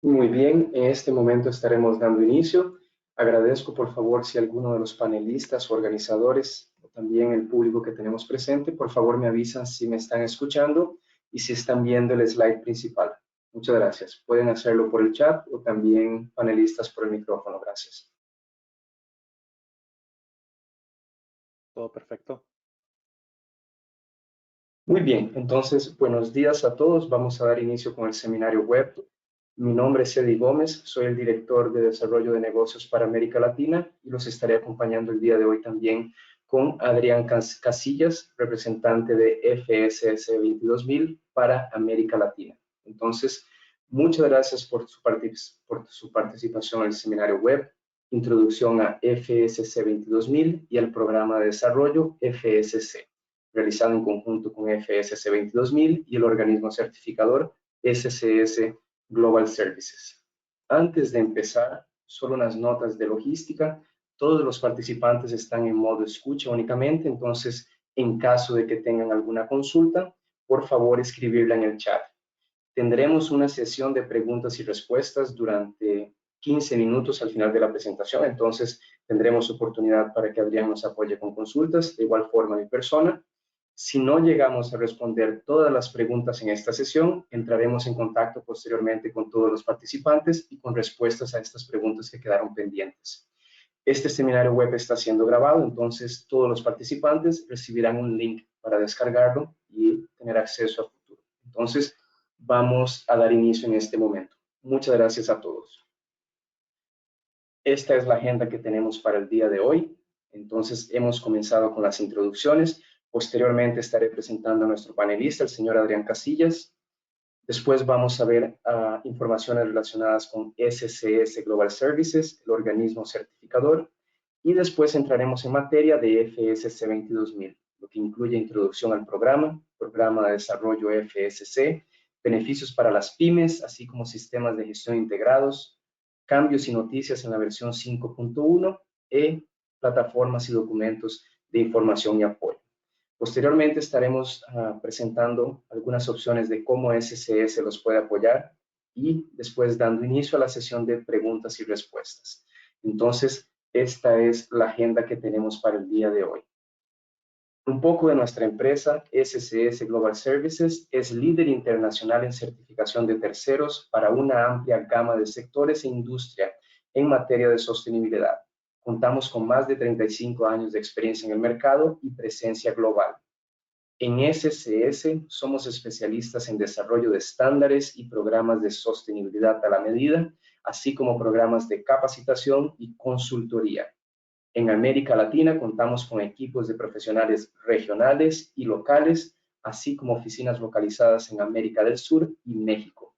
Muy bien, en este momento estaremos dando inicio. Agradezco por favor si alguno de los panelistas o organizadores o también el público que tenemos presente, por favor me avisan si me están escuchando y si están viendo el slide principal. Muchas gracias. Pueden hacerlo por el chat o también panelistas por el micrófono. Gracias. Todo perfecto. Muy bien, entonces buenos días a todos. Vamos a dar inicio con el seminario web. Mi nombre es Eddie Gómez, soy el director de desarrollo de negocios para América Latina y los estaré acompañando el día de hoy también con Adrián Casillas, representante de FSS 22000 para América Latina. Entonces, muchas gracias por su participación en el seminario web, introducción a FSC 22000 y al programa de desarrollo FSC, realizado en conjunto con FSC 22000 y el organismo certificador SCS Global Services. Antes de empezar, solo unas notas de logística. Todos los participantes están en modo escucha únicamente, entonces, en caso de que tengan alguna consulta, por favor escribirla en el chat. Tendremos una sesión de preguntas y respuestas durante 15 minutos al final de la presentación, entonces tendremos oportunidad para que Adrián nos apoye con consultas, de igual forma mi persona. Si no llegamos a responder todas las preguntas en esta sesión, entraremos en contacto posteriormente con todos los participantes y con respuestas a estas preguntas que quedaron pendientes. Este seminario web está siendo grabado, entonces todos los participantes recibirán un link para descargarlo y tener acceso a futuro. Entonces, vamos a dar inicio en este momento. Muchas gracias a todos. Esta es la agenda que tenemos para el día de hoy. Entonces, hemos comenzado con las introducciones. Posteriormente estaré presentando a nuestro panelista, el señor Adrián Casillas. Después vamos a ver informaciones relacionadas con SCS Global Services, el organismo certificador. Y después entraremos en materia de FSC 22000, lo que incluye introducción al programa de desarrollo FSC, beneficios para las pymes, así como sistemas de gestión integrados, cambios y noticias en la versión 5.1 y plataformas y documentos de información y apoyo. Posteriormente estaremos presentando algunas opciones de cómo SCS los puede apoyar y después dando inicio a la sesión de preguntas y respuestas. Entonces, esta es la agenda que tenemos para el día de hoy. Un poco de nuestra empresa, SCS Global Services, es líder internacional en certificación de terceros para una amplia gama de sectores e industria en materia de sostenibilidad. Contamos con más de 35 años de experiencia en el mercado y presencia global. En SCS somos especialistas en desarrollo de estándares y programas de sostenibilidad a la medida, así como programas de capacitación y consultoría. En América Latina contamos con equipos de profesionales regionales y locales, así como oficinas localizadas en América del Sur y México.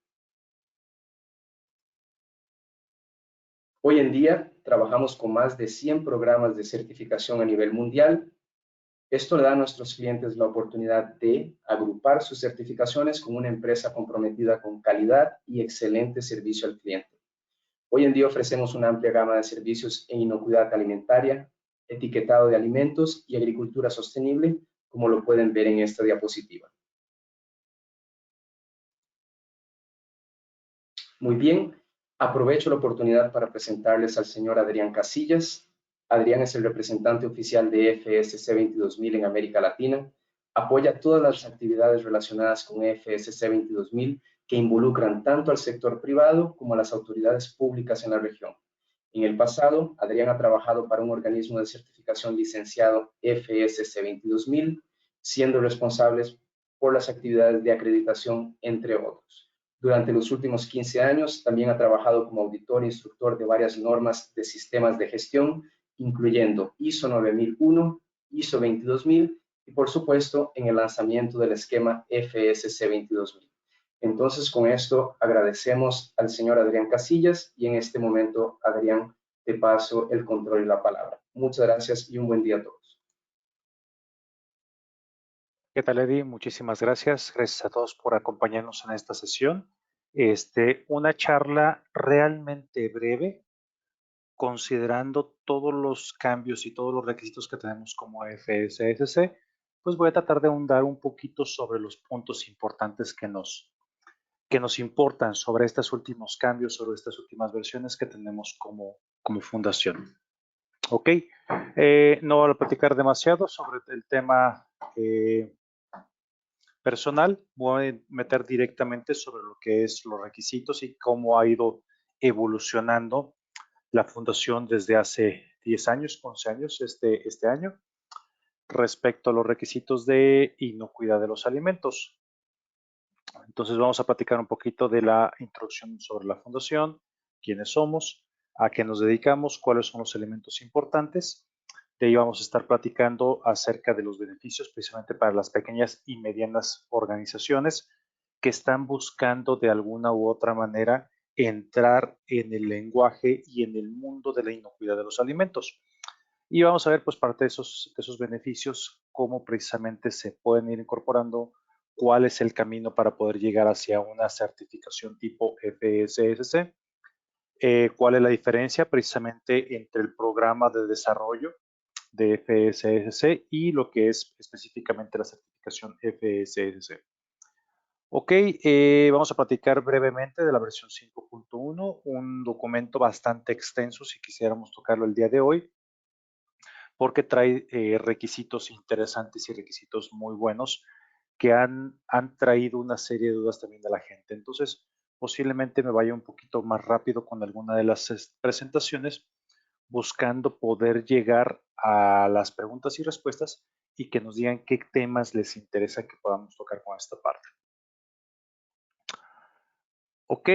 Hoy en día trabajamos con más de 100 programas de certificación a nivel mundial. Esto le da a nuestros clientes la oportunidad de agrupar sus certificaciones con una empresa comprometida con calidad y excelente servicio al cliente. Hoy en día ofrecemos una amplia gama de servicios en inocuidad alimentaria, etiquetado de alimentos y agricultura sostenible, como lo pueden ver en esta diapositiva. Muy bien, aprovecho la oportunidad para presentarles al señor Adrián Casillas. Adrián es el representante oficial de FSC 22000 en América Latina. Apoya todas las actividades relacionadas con FSC 22000 que involucran tanto al sector privado como a las autoridades públicas en la región. En el pasado, Adrián ha trabajado para un organismo de certificación licenciado FSC 22000, siendo responsables por las actividades de acreditación, entre otros. Durante los últimos 15 años, también ha trabajado como auditor e instructor de varias normas de sistemas de gestión, incluyendo ISO 9001, ISO 22000 y, por supuesto, en el lanzamiento del esquema FSC 22000. Entonces, con esto agradecemos al señor Adrián Casillas y en este momento, Adrián, te paso el control y la palabra. Muchas gracias y un buen día a todos. ¿Qué tal, Eddie? Muchísimas gracias. Gracias a todos por acompañarnos en esta sesión. Una charla realmente breve, considerando todos los cambios y todos los requisitos que tenemos como FSSC, pues voy a tratar de ahondar un poquito sobre los puntos importantes que nos importan sobre estos últimos cambios, sobre estas últimas versiones que tenemos como fundación. Ok, no voy a platicar demasiado sobre el tema personal, voy a meter directamente sobre lo que es los requisitos y cómo ha ido evolucionando la fundación desde hace 10 años, 11 años este año, respecto a los requisitos de inocuidad de los alimentos. Entonces vamos a platicar un poquito de la introducción sobre la fundación, quiénes somos, a qué nos dedicamos, cuáles son los elementos importantes. De ahí vamos a estar platicando acerca de los beneficios precisamente para las pequeñas y medianas organizaciones que están buscando de alguna u otra manera entrar en el lenguaje y en el mundo de la inocuidad de los alimentos. Y vamos a ver, pues, parte de esos beneficios, cómo precisamente se pueden ir incorporando, cuál es el camino para poder llegar hacia una certificación tipo FSSC, cuál es la diferencia precisamente entre el programa de desarrollo de FSSC y lo que es específicamente la certificación FSSC. Ok, vamos a platicar brevemente de la versión 5.1, un documento bastante extenso si quisiéramos tocarlo el día de hoy, porque trae requisitos interesantes y requisitos muy buenos que han traído una serie de dudas también de la gente. Entonces, posiblemente me vaya un poquito más rápido con alguna de las presentaciones, buscando poder llegar a las preguntas y respuestas y que nos digan qué temas les interesa que podamos tocar con esta parte. Ok,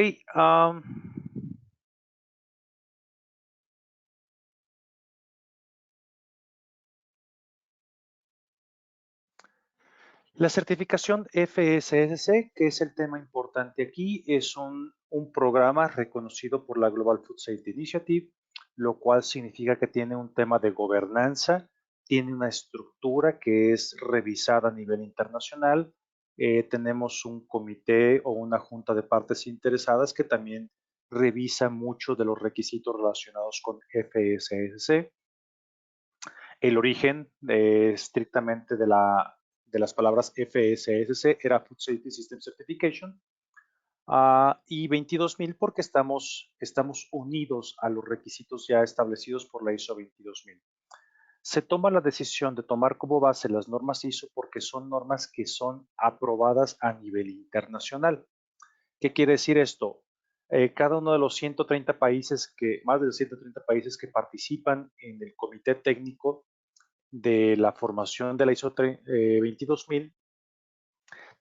la certificación FSSC, que es el tema importante aquí, es un programa reconocido por la Global Food Safety Initiative, lo cual significa que tiene un tema de gobernanza, tiene una estructura que es revisada a nivel internacional, tenemos un comité o una junta de partes interesadas que también revisa mucho de los requisitos relacionados con FSSC. El origen estrictamente de las palabras FSSC era Food Safety System Certification, y 22.000 porque estamos unidos a los requisitos ya establecidos por la ISO 22.000. Se toma la decisión de tomar como base las normas ISO porque son normas que son aprobadas a nivel internacional. ¿Qué quiere decir esto? Cada uno de los 130 países más de los 130 países que participan en el comité técnico de la formación de la ISO 22000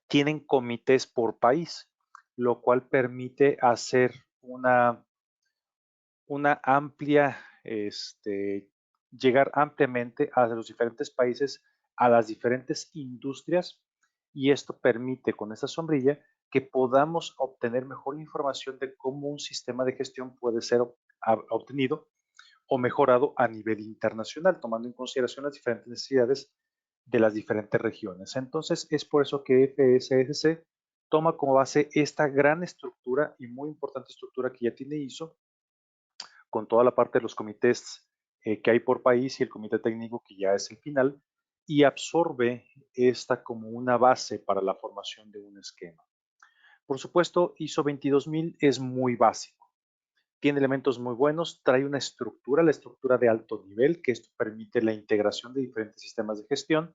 tienen comités por país, lo cual permite hacer una amplia, llegar ampliamente a los diferentes países, a las diferentes industrias, y esto permite con esta sombrilla que podamos obtener mejor información de cómo un sistema de gestión puede ser obtenido o mejorado a nivel internacional, tomando en consideración las diferentes necesidades de las diferentes regiones. Entonces, es por eso que FSSC toma como base esta gran estructura y muy importante estructura que ya tiene ISO, con toda la parte de los comités que hay por país y el comité técnico que ya es el final, y absorbe esta como una base para la formación de un esquema. Por supuesto, ISO 22000 es muy básico. Tiene elementos muy buenos, trae una estructura, la estructura de alto nivel, que esto permite la integración de diferentes sistemas de gestión,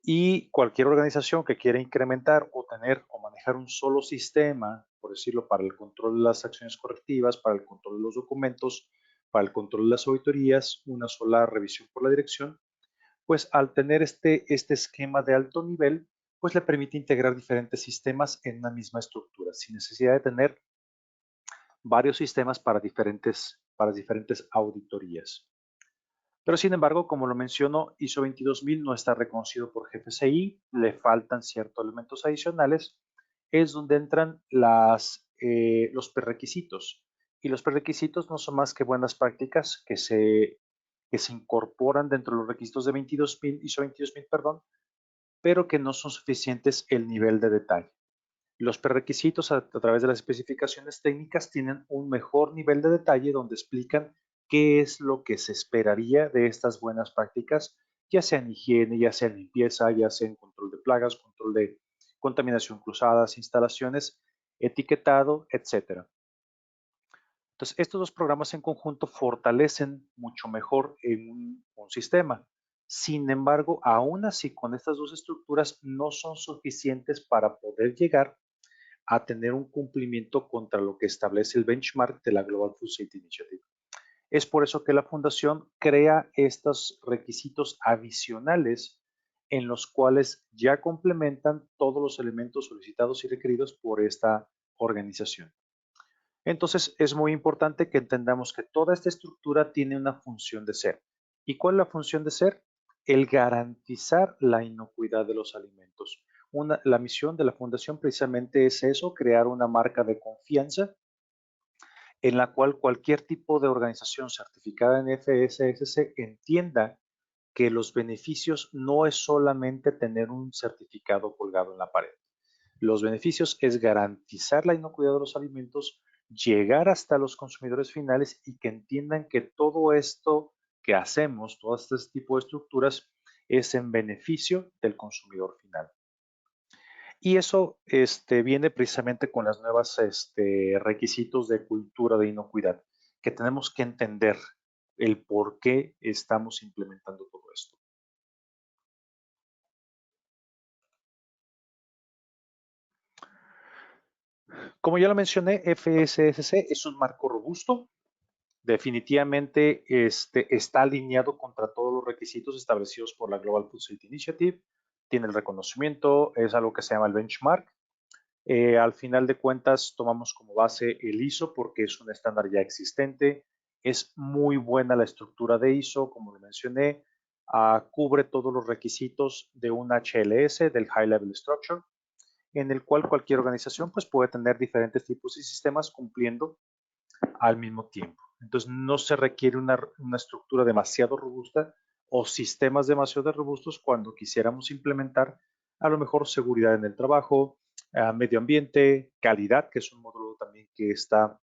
y cualquier organización que quiera incrementar o tener o manejar un solo sistema, por decirlo, para el control de las acciones correctivas, para el control de los documentos, para el control de las auditorías, una sola revisión por la dirección, pues al tener este esquema de alto nivel, pues le permite integrar diferentes sistemas en una misma estructura, sin necesidad de tener varios sistemas para diferentes auditorías. Pero sin embargo, como lo menciono, ISO 22000 no está reconocido por GFCI, le faltan ciertos elementos adicionales, es donde entran los prerequisitos. Y los prerequisitos no son más que buenas prácticas que se incorporan dentro de los requisitos de ISO 22000, perdón, pero que no son suficientes el nivel de detalle. Los prerequisitos a través de las especificaciones técnicas tienen un mejor nivel de detalle donde explican qué es lo que se esperaría de estas buenas prácticas, ya sea en higiene, ya sea en limpieza, ya sea en control de plagas, control de contaminación cruzadas, instalaciones, etiquetado, etcétera. Entonces, estos dos programas en conjunto fortalecen mucho mejor en un sistema. Sin embargo, aún así, con estas dos estructuras no son suficientes para poder llegar a tener un cumplimiento contra lo que establece el benchmark de la Global Food Safety Initiative. Es por eso que la Fundación crea estos requisitos adicionales en los cuales ya complementan todos los elementos solicitados y requeridos por esta organización. Entonces, es muy importante que entendamos que toda esta estructura tiene una función de ser. ¿Y cuál es la función de ser? El garantizar la inocuidad de los alimentos. La misión de la Fundación precisamente es eso, crear una marca de confianza en la cual cualquier tipo de organización certificada en FSSC entienda que los beneficios no es solamente tener un certificado colgado en la pared. Los beneficios es garantizar la inocuidad de los alimentos, llegar hasta los consumidores finales y que entiendan que todo esto que hacemos, todo este tipo de estructuras, es en beneficio del consumidor final. Y eso viene precisamente con las nuevas requisitos de cultura de inocuidad, que tenemos que entender el por qué estamos implementando todo esto. Como ya lo mencioné, FSSC es un marco robusto. Definitivamente está alineado contra todos los requisitos establecidos por la Global Food Safety Initiative. Tiene el reconocimiento, es algo que se llama el benchmark. Al final de cuentas, tomamos como base el ISO porque es un estándar ya existente. Es muy buena la estructura de ISO, como lo mencioné. Cubre todos los requisitos de un HLS, del High Level Structure, en el cual cualquier organización pues, puede tener diferentes tipos de sistemas cumpliendo al mismo tiempo. Entonces, no se requiere una estructura demasiado robusta o sistemas demasiado robustos cuando quisiéramos implementar a lo mejor seguridad en el trabajo, medio ambiente, calidad, que es un módulo también que está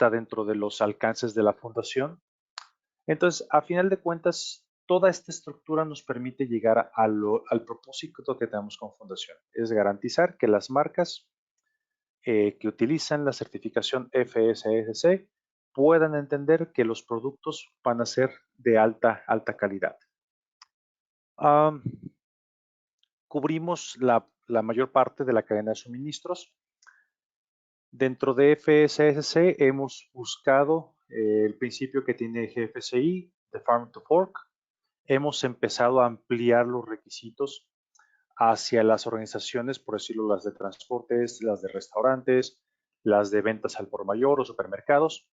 dentro de los alcances de la fundación. Entonces, a final de cuentas, toda esta estructura nos permite llegar al propósito que tenemos con fundación. Es garantizar que las marcas que utilizan la certificación FSSC puedan entender que los productos van a ser de alta calidad. Cubrimos la mayor parte de la cadena de suministros. Dentro de FSSC hemos buscado el principio que tiene GFCI, de Farm to Fork. Hemos empezado a ampliar los requisitos hacia las organizaciones, por decirlo, las de transportes, las de restaurantes, las de ventas al por mayor o supermercados,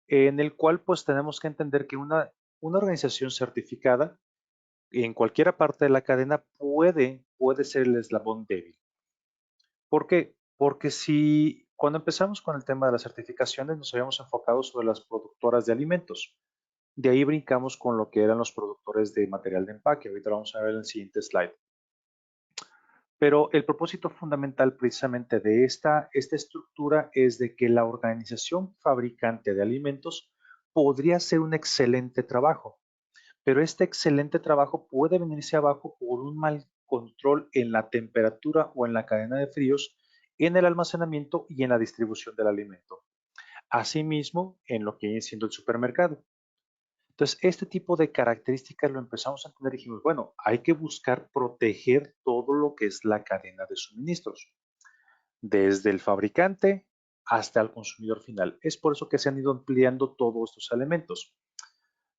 en el cual pues tenemos que entender que una organización certificada en cualquier parte de la cadena puede ser el eslabón débil. ¿Por qué? Porque si cuando empezamos con el tema de las certificaciones nos habíamos enfocado sobre las productoras de alimentos. De ahí brincamos con lo que eran los productores de material de empaque. Ahorita lo vamos a ver en el siguiente slide. Pero el propósito fundamental precisamente de esta estructura es de que la organización fabricante de alimentos podría hacer un excelente trabajo, pero este excelente trabajo puede venirse abajo por un mal control en la temperatura o en la cadena de fríos, en el almacenamiento y en la distribución del alimento. Asimismo, en lo que viene siendo el supermercado. Entonces, este tipo de características lo empezamos a entender y dijimos, bueno, hay que buscar proteger todo lo que es la cadena de suministros, desde el fabricante hasta el consumidor final. Es por eso que se han ido ampliando todos estos elementos.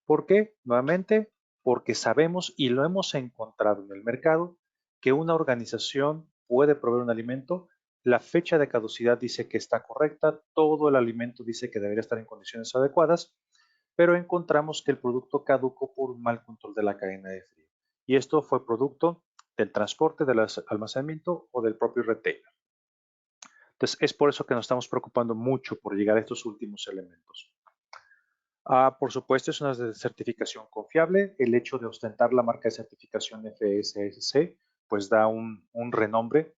¿Por qué? Nuevamente, porque sabemos y lo hemos encontrado en el mercado que una organización puede proveer un alimento, la fecha de caducidad dice que está correcta, todo el alimento dice que debería estar en condiciones adecuadas, pero encontramos que el producto caducó por un mal control de la cadena de frío. Y esto fue producto del transporte, del almacenamiento o del propio retailer. Entonces, es por eso que nos estamos preocupando mucho por llegar a estos últimos elementos. Por supuesto, es una certificación confiable. El hecho de ostentar la marca de certificación FSSC, pues da un renombre.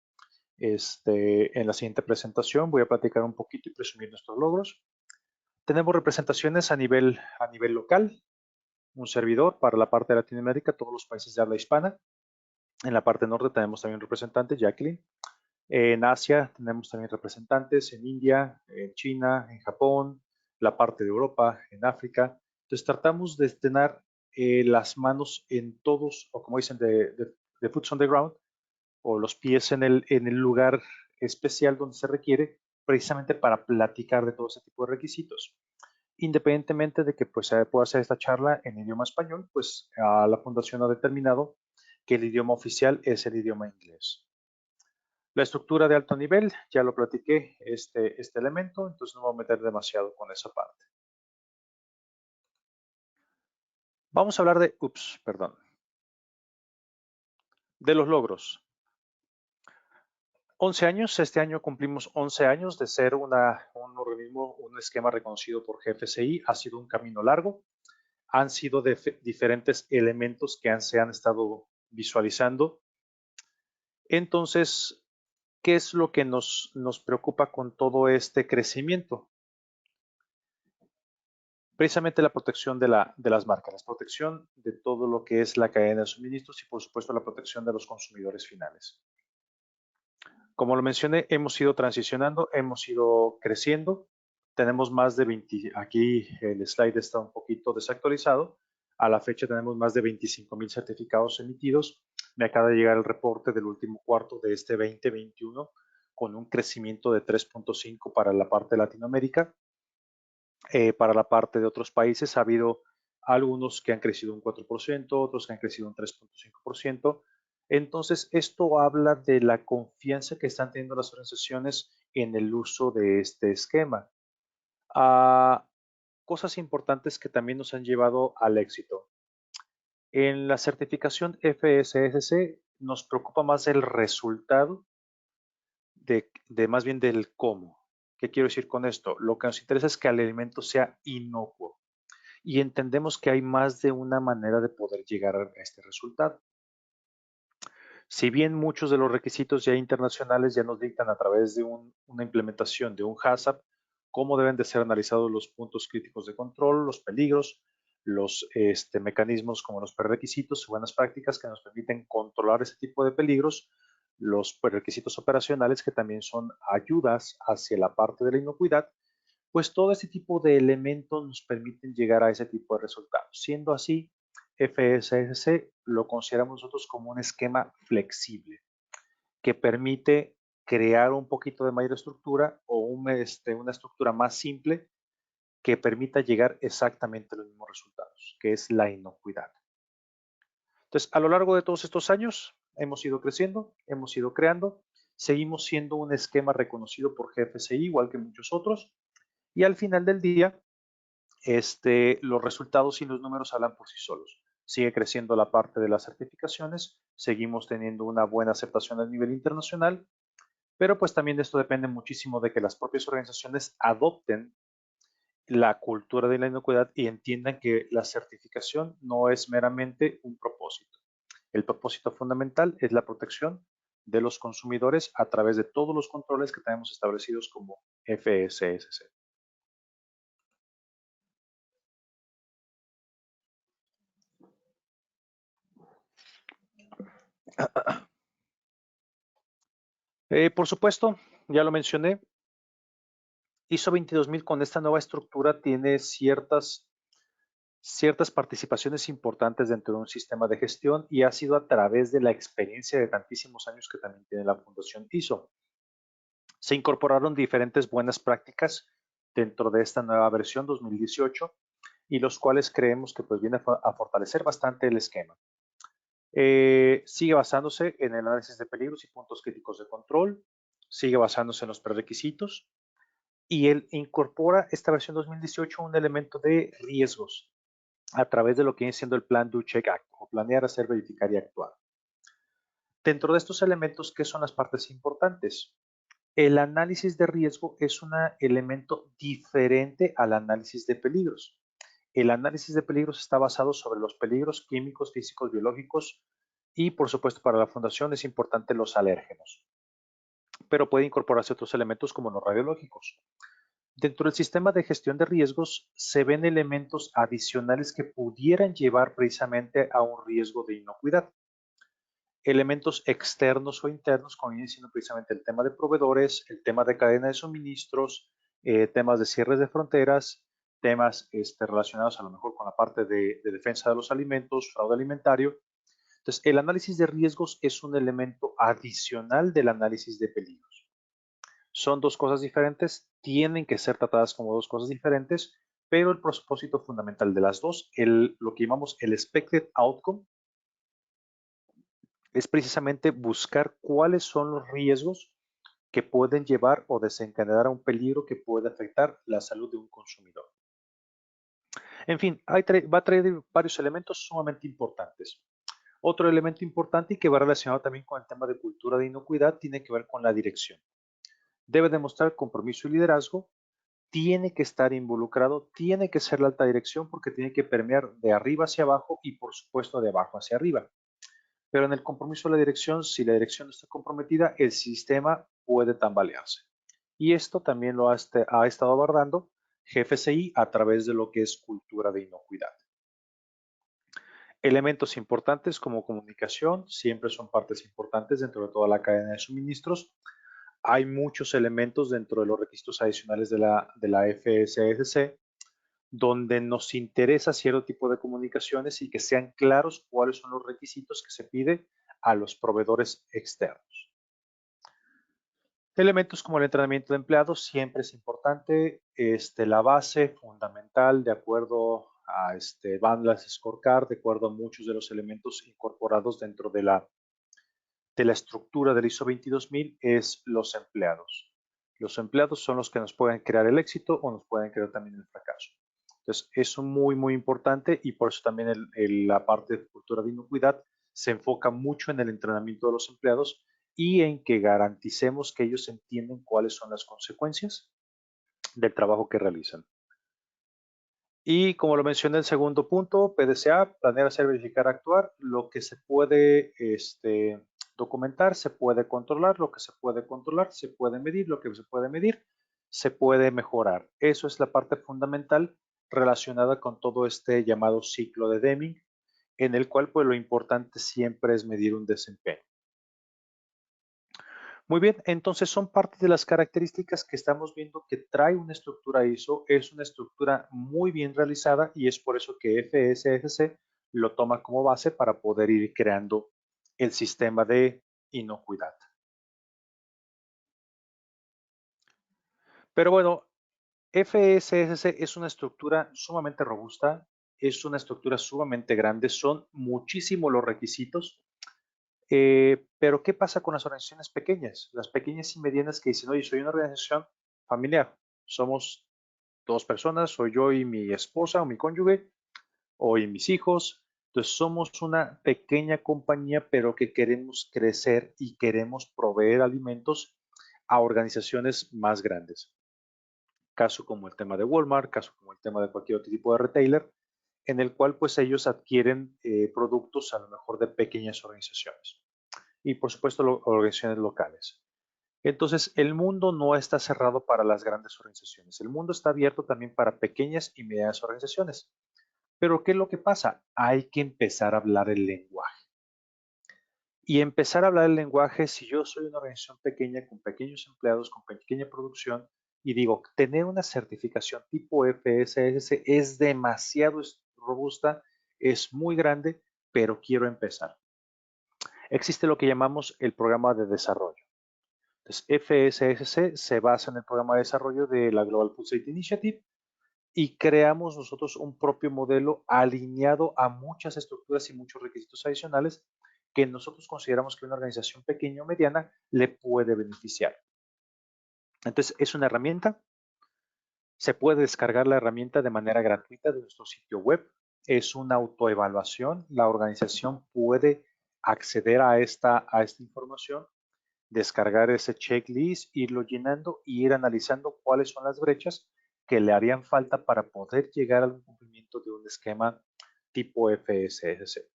En la siguiente presentación voy a platicar un poquito y presumir nuestros logros. Tenemos representaciones a nivel local, un servidor para la parte de Latinoamérica, todos los países de habla hispana. En la parte norte tenemos también un representante, Jacqueline. En Asia tenemos también representantes, en India, en China, en Japón, la parte de Europa, en África. Entonces tratamos de tener las manos en todos, o como dicen, de boots on the ground, o los pies en el lugar especial donde se requiere, precisamente para platicar de todo ese tipo de requisitos. Independientemente de que pues, se pueda hacer esta charla en idioma español, pues la fundación ha determinado que el idioma oficial es el idioma inglés. La estructura de alto nivel, ya lo platiqué, este elemento, entonces no voy a meter demasiado con esa parte. Vamos a hablar de los logros. 11 años, este año cumplimos 11 años de ser un organismo, un esquema reconocido por GFCI. Ha sido un camino largo, han sido diferentes elementos que se han estado visualizando. Entonces, ¿qué es lo que nos preocupa con todo este crecimiento? Precisamente la protección de las marcas, la protección de todo lo que es la cadena de suministros y por supuesto la protección de los consumidores finales. Como lo mencioné, hemos ido transicionando, hemos ido creciendo. Tenemos más de 20, aquí el slide está un poquito desactualizado. A la fecha tenemos más de 25,000 certificados emitidos. Me acaba de llegar el reporte del último cuarto de este 2021 con un crecimiento de 3.5 para la parte de Latinoamérica. Para la parte de otros países ha habido algunos que han crecido un 4%, otros que han crecido un 3.5%. Entonces, esto habla de la confianza que están teniendo las organizaciones en el uso de este esquema. Cosas importantes que también nos han llevado al éxito. En la certificación FSSC nos preocupa más el resultado de más bien del cómo. ¿Qué quiero decir con esto? Lo que nos interesa es que el alimento sea inocuo y entendemos que hay más de una manera de poder llegar a este resultado. Si bien muchos de los requisitos ya internacionales ya nos dictan a través de una implementación de un HACCP cómo deben de ser analizados los puntos críticos de control, los peligros, los mecanismos como los prerequisitos y buenas prácticas que nos permiten controlar ese tipo de peligros, los prerequisitos operacionales que también son ayudas hacia la parte de la inocuidad, pues todo este tipo de elementos nos permiten llegar a ese tipo de resultados. Siendo así, FSSC lo consideramos nosotros como un esquema flexible que permite crear un poquito de mayor estructura o una estructura más simple que permita llegar exactamente a los mismos resultados, que es la inocuidad. Entonces, a lo largo de todos estos años, hemos ido creciendo, hemos ido creando, seguimos siendo un esquema reconocido por GFCI, igual que muchos otros, y al final del día, los resultados y los números hablan por sí solos. Sigue creciendo la parte de las certificaciones, seguimos teniendo una buena aceptación a nivel internacional, pero pues también esto depende muchísimo de que las propias organizaciones adopten la cultura de la inocuidad y entiendan que la certificación no es meramente un propósito. El propósito fundamental es la protección de los consumidores a través de todos los controles que tenemos establecidos como FSSC. Por supuesto, ya lo mencioné, ISO 22000 con esta nueva estructura tiene ciertas participaciones importantes dentro de un sistema de gestión y ha sido a través de la experiencia de tantísimos años que también tiene la Fundación ISO. Se incorporaron diferentes buenas prácticas dentro de esta nueva versión 2018 y los cuales creemos que pues viene a fortalecer bastante el esquema. Sigue basándose en el análisis de peligros y puntos críticos de control, sigue basándose en los prerequisitos y él incorpora esta versión 2018 un elemento de riesgos a través de lo que viene siendo el plan Do Check Act o planear, hacer, verificar y actuar. Dentro de estos elementos, ¿qué son las partes importantes? El análisis de riesgo es un elemento diferente al análisis de peligros. El análisis de peligros está basado sobre los peligros químicos, físicos, biológicos y, por supuesto, para la fundación es importante los alérgenos. Pero puede incorporarse otros elementos como los radiológicos. Dentro del sistema de gestión de riesgos se ven elementos adicionales que pudieran llevar precisamente a un riesgo de inocuidad. elementos externos o internos, como viene siendo precisamente el tema de proveedores, el tema de cadena de suministros, temas de cierres de fronteras, temas relacionados a lo mejor con la parte de defensa de los alimentos, fraude alimentario. Entonces, el análisis de riesgos es un elemento adicional del análisis de peligros. Son dos cosas diferentes, tienen que ser tratadas como dos cosas diferentes, pero el propósito fundamental de las dos, lo que llamamos el expected outcome, es precisamente buscar cuáles son los riesgos que pueden llevar o desencadenar a un peligro que puede afectar la salud de un consumidor. En fin, va a traer varios elementos sumamente importantes. Otro elemento importante y que va relacionado también con el tema de cultura de inocuidad tiene que ver con la dirección. Debe demostrar compromiso y liderazgo, tiene que estar involucrado, tiene que ser la alta dirección porque tiene que permear de arriba hacia abajo y por supuesto de abajo hacia arriba. Pero en el compromiso de la dirección, si la dirección no está comprometida, el sistema puede tambalearse. Y esto también lo ha estado abordando GFCI a través de lo que es cultura de inocuidad. Elementos importantes como comunicación siempre son partes importantes dentro de toda la cadena de suministros. Hay muchos elementos dentro de los requisitos adicionales de la FSSC donde nos interesa cierto tipo de comunicaciones y que sean claros cuáles son los requisitos que se pide a los proveedores externos. Elementos como el entrenamiento de empleados siempre es importante. La base fundamental de acuerdo a Bandlas Scorecard, de acuerdo a muchos de los elementos incorporados dentro de la estructura del ISO 22000 es los empleados. Los empleados son los que nos pueden crear el éxito o nos pueden crear también el fracaso. Entonces, es muy, muy importante y por eso también la parte de cultura de inocuidad se enfoca mucho en el entrenamiento de los empleados y en que garanticemos que ellos entienden cuáles son las consecuencias del trabajo que realizan. Y como lo mencioné en el segundo punto, PDCA, planear, hacer, verificar, actuar, lo que se puede documentar, se puede controlar, lo que se puede controlar, se puede medir, lo que se puede medir, se puede mejorar. Eso es la parte fundamental relacionada con todo este llamado ciclo de Deming, en el cual pues lo importante siempre es medir un desempeño. Muy bien, entonces son parte de las características que estamos viendo que trae una estructura ISO, es una estructura muy bien realizada y es por eso que FSSC lo toma como base para poder ir creando el sistema de inocuidad. Pero bueno, FSSC es una estructura sumamente robusta, es una estructura sumamente grande, son muchísimos los requisitos. Pero ¿qué pasa con las organizaciones pequeñas? Las pequeñas y medianas que dicen, oye, soy una organización familiar, somos dos personas, soy yo y mi esposa o mi cónyuge, o y mis hijos. Entonces somos una pequeña compañía, pero que queremos crecer y queremos proveer alimentos a organizaciones más grandes. Caso como el tema de Walmart, caso como el tema de cualquier otro tipo de retailer, en el cual pues ellos adquieren productos a lo mejor de pequeñas organizaciones y por supuesto organizaciones locales. Entonces, el mundo no está cerrado para las grandes organizaciones. El mundo está abierto también para pequeñas y medianas organizaciones. Pero, ¿qué es lo que pasa? Hay que empezar a hablar el lenguaje. Y empezar a hablar el lenguaje, si yo soy una organización pequeña, con pequeños empleados, con pequeña producción, y digo, tener una certificación tipo FSS es demasiado robusta, es muy grande, pero quiero empezar. Existe lo que llamamos el programa de desarrollo. Entonces, FSSC se basa en el programa de desarrollo de la Global Food Safety Initiative y creamos nosotros un propio modelo alineado a muchas estructuras y muchos requisitos adicionales que nosotros consideramos que una organización pequeña o mediana le puede beneficiar. Entonces, es una herramienta. Se puede descargar la herramienta de manera gratuita de nuestro sitio web. Es una autoevaluación. La organización puede acceder a esta información, descargar ese checklist, irlo llenando y ir analizando cuáles son las brechas que le harían falta para poder llegar al cumplimiento de un esquema tipo FSSC.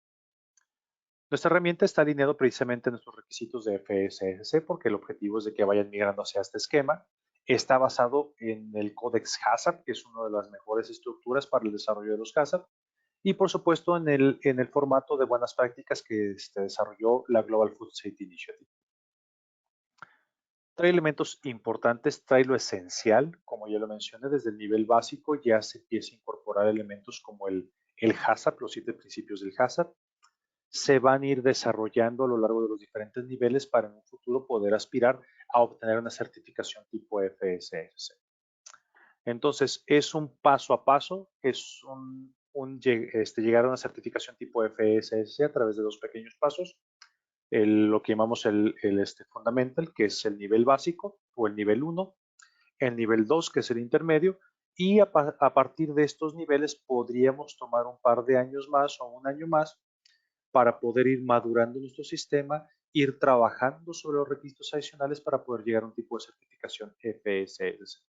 Nuestra herramienta está alineado precisamente a nuestros requisitos de FSSC porque el objetivo es de que vayan migrando hacia este esquema. Está basado en el Codex HACCP, que es una de las mejores estructuras para el desarrollo de los HACCP, y por supuesto en el formato de buenas prácticas que desarrolló la Global Food Safety Initiative. Trae elementos importantes, trae lo esencial, como ya lo mencioné, desde el nivel básico ya se empieza a incorporar elementos como el HACCP, los 7 principios del HACCP. Se van a ir desarrollando a lo largo de los diferentes niveles para en un futuro poder aspirar a obtener una certificación tipo FSSC. Entonces, es un paso a paso, es llegar a una certificación tipo FSSC a través de 2 pequeños pasos. Lo que llamamos el fundamental, que es el nivel básico o el nivel 1, el nivel 2, que es el intermedio, y a partir de estos niveles podríamos tomar un par de años más o un año más para poder ir madurando nuestro sistema, ir trabajando sobre los requisitos adicionales para poder llegar a un tipo de certificación FSS.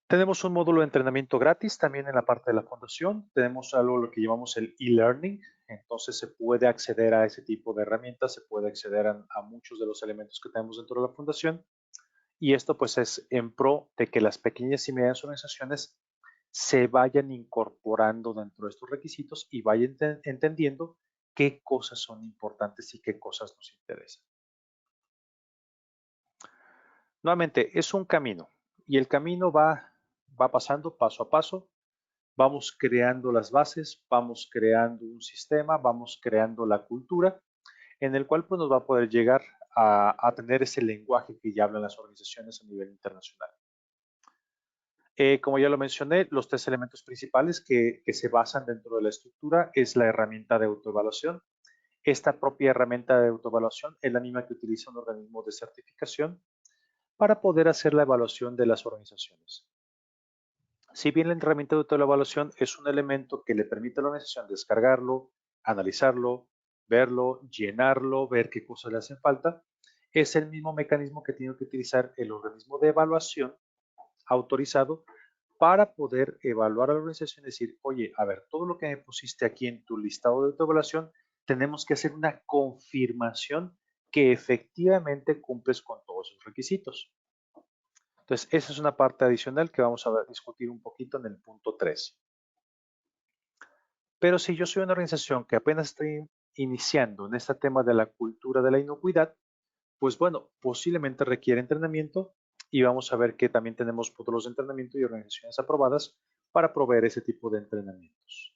Tenemos un módulo de entrenamiento gratis también en la parte de la fundación. Tenemos algo lo que llamamos el e-learning. Entonces se puede acceder a ese tipo de herramientas, se puede acceder a muchos de los elementos que tenemos dentro de la fundación. Y esto pues es en pro de que las pequeñas y medianas organizaciones se vayan incorporando dentro de estos requisitos y vayan entendiendo qué cosas son importantes y qué cosas nos interesan. Nuevamente, es un camino y el camino va pasando paso a paso. Vamos creando las bases, vamos creando un sistema, vamos creando la cultura en el cual pues, nos va a poder llegar a tener ese lenguaje que ya hablan las organizaciones a nivel internacional. Como ya lo mencioné, los 3 elementos principales que se basan dentro de la estructura es la herramienta de autoevaluación. Esta propia herramienta de autoevaluación es la misma que utiliza un organismo de certificación para poder hacer la evaluación de las organizaciones. Si bien la herramienta de autoevaluación es un elemento que le permite a la organización descargarlo, analizarlo, verlo, llenarlo, ver qué cosas le hacen falta, es el mismo mecanismo que tiene que utilizar el organismo de evaluación autorizado para poder evaluar a la organización y decir, oye, a ver, todo lo que me pusiste aquí en tu listado de autoevaluación, tenemos que hacer una confirmación que efectivamente cumples con todos los requisitos. Entonces, esa es una parte adicional que vamos a discutir un poquito en el punto 3. Pero si yo soy una organización que apenas estoy iniciando en este tema de la cultura de la inocuidad, pues bueno, posiblemente requiere entrenamiento y vamos a ver que también tenemos módulos de entrenamiento y organizaciones aprobadas para proveer ese tipo de entrenamientos.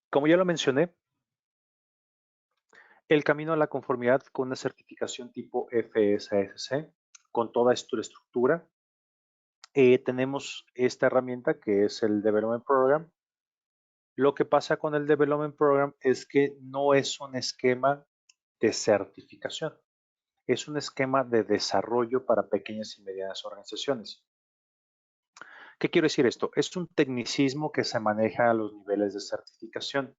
Como ya lo mencioné, el camino a la conformidad con una certificación tipo FSSC, con toda esta estructura, tenemos esta herramienta que es el Development Program. Lo que pasa con el Development Program es que no es un esquema de certificación, es un esquema de desarrollo para pequeñas y medianas organizaciones. ¿Qué quiero decir esto? Es un tecnicismo que se maneja a los niveles de certificación.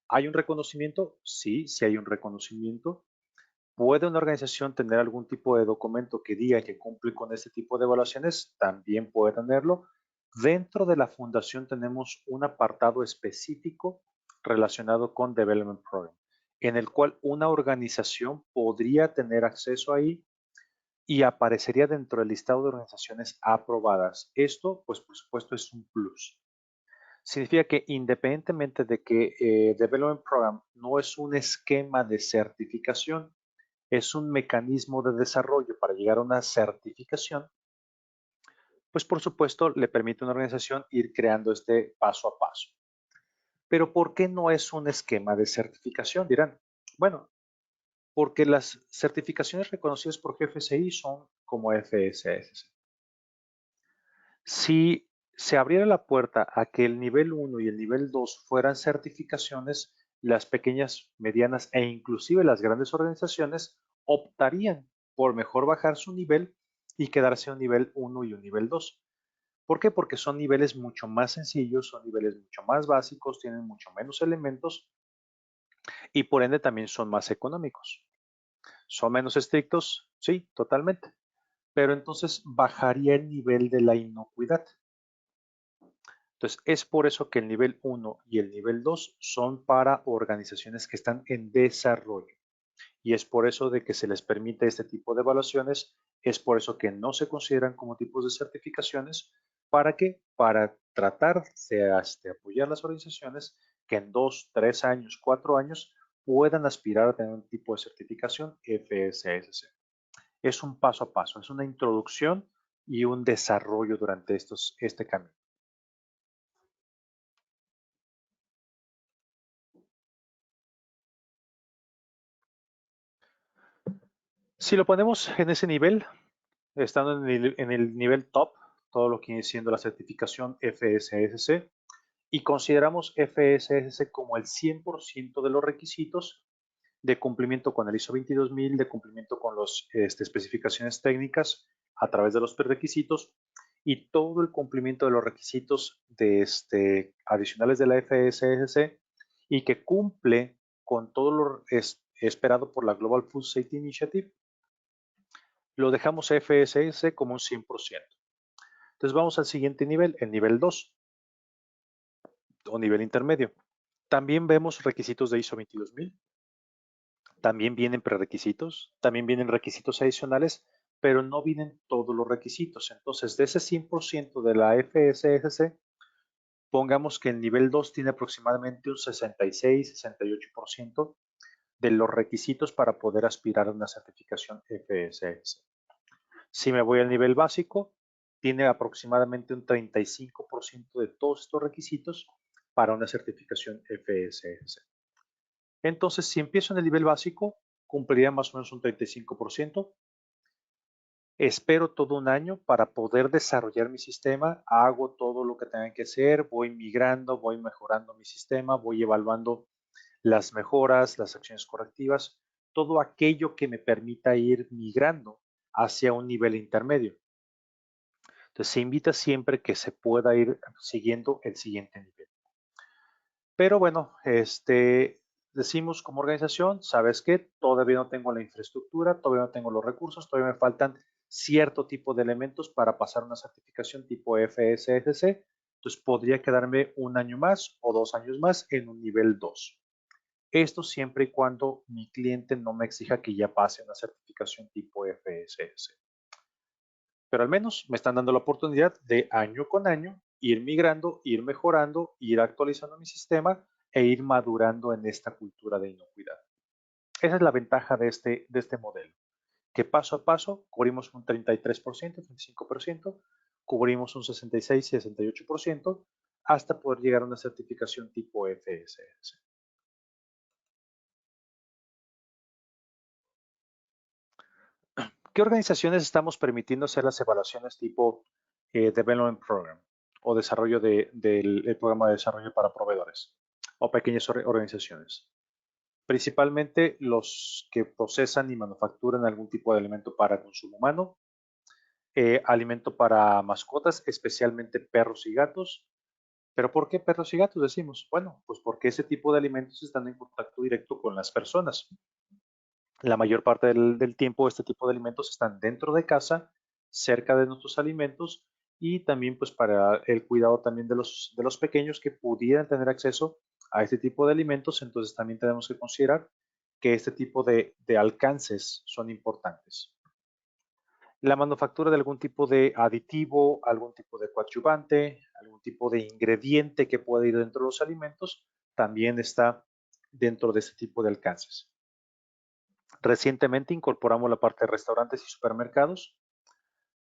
¿Hay un reconocimiento? Sí, sí hay un reconocimiento. ¿Puede una organización tener algún tipo de documento que diga que cumple con este tipo de evaluaciones? También puede tenerlo. Dentro de la fundación tenemos un apartado específico relacionado con Development Program, en el cual una organización podría tener acceso ahí y aparecería dentro del listado de organizaciones aprobadas. Esto, pues por supuesto, es un plus. Significa que independientemente de que Development Program no es un esquema de certificación, es un mecanismo de desarrollo para llegar a una certificación, pues por supuesto le permite a una organización ir creando este paso a paso. Pero ¿por qué no es un esquema de certificación? Dirán, bueno, porque las certificaciones reconocidas por GFCI son como FSS. Si se abriera la puerta a que el nivel 1 y el nivel 2 fueran certificaciones, las pequeñas, medianas e inclusive las grandes organizaciones optarían por mejor bajar su nivel y quedarse a un nivel 1 y un nivel 2. ¿Por qué? Porque son niveles mucho más sencillos, son niveles mucho más básicos, tienen mucho menos elementos y por ende también son más económicos. ¿Son menos estrictos? Sí, totalmente. Pero entonces bajaría el nivel de la inocuidad. Entonces, es por eso que el nivel 1 y el nivel 2 son para organizaciones que están en desarrollo y es por eso de que se les permite este tipo de evaluaciones, es por eso que no se consideran como tipos de certificaciones. ¿Para qué? Para tratar de apoyar las organizaciones que en 2, 3 años, 4 años puedan aspirar a tener un tipo de certificación FSSC. Es un paso a paso, es una introducción y un desarrollo durante este camino. Si lo ponemos en ese nivel, estando en el nivel top, todo lo que viene siendo la certificación FSSC, y consideramos FSSC como el 100% de los requisitos de cumplimiento con el ISO 22000, de cumplimiento con las especificaciones técnicas a través de los prerequisitos y todo el cumplimiento de los requisitos adicionales de la FSSC y que cumple con todo lo esperado por la Global Food Safety Initiative, lo dejamos a FSS como un 100%. Entonces vamos al siguiente nivel, el nivel 2 o nivel intermedio. También vemos requisitos de ISO 22000, también vienen prerequisitos, también vienen requisitos adicionales, pero no vienen todos los requisitos. Entonces, de ese 100% de la FSSC, pongamos que el nivel 2 tiene aproximadamente un 66-68% de los requisitos para poder aspirar a una certificación FSS. Si me voy al nivel básico, tiene aproximadamente un 35% de todos estos requisitos para una certificación FSS. Entonces, si empiezo en el nivel básico, cumpliría más o menos un 35%. Espero todo un año para poder desarrollar mi sistema, hago todo lo que tenga que hacer, voy migrando, voy mejorando mi sistema, voy evaluando las mejoras, las acciones correctivas, todo aquello que me permita ir migrando hacia un nivel intermedio. Entonces, se invita siempre que se pueda ir siguiendo el siguiente nivel. Pero bueno, decimos como organización, ¿sabes qué? Todavía no tengo la infraestructura, todavía no tengo los recursos, todavía me faltan cierto tipo de elementos para pasar una certificación tipo FSSC. Entonces, podría quedarme un año más o 2 años más en un nivel 2. Esto siempre y cuando mi cliente no me exija que ya pase una certificación tipo FSS. Pero al menos me están dando la oportunidad de año con año ir migrando, ir mejorando, ir actualizando mi sistema e ir madurando en esta cultura de inocuidad. Esa es la ventaja de este modelo, que paso a paso cubrimos un 33%, 35%, cubrimos un 66, 68% hasta poder llegar a una certificación tipo FSS. ¿Qué organizaciones estamos permitiendo hacer las evaluaciones tipo Development Program o desarrollo del programa de desarrollo para proveedores o pequeñas organizaciones? Principalmente los que procesan y manufacturan algún tipo de alimento para consumo humano, alimento para mascotas, especialmente perros y gatos. ¿Pero por qué perros y gatos decimos? Bueno, pues porque ese tipo de alimentos están en contacto directo con las personas. La mayor parte del tiempo este tipo de alimentos están dentro de casa, cerca de nuestros alimentos y también pues para el cuidado también de los pequeños que pudieran tener acceso a este tipo de alimentos, entonces también tenemos que considerar que este tipo de alcances son importantes. La manufactura de algún tipo de aditivo, algún tipo de coadyuvante, algún tipo de ingrediente que pueda ir dentro de los alimentos, también está dentro de este tipo de alcances. Recientemente incorporamos la parte de restaurantes y supermercados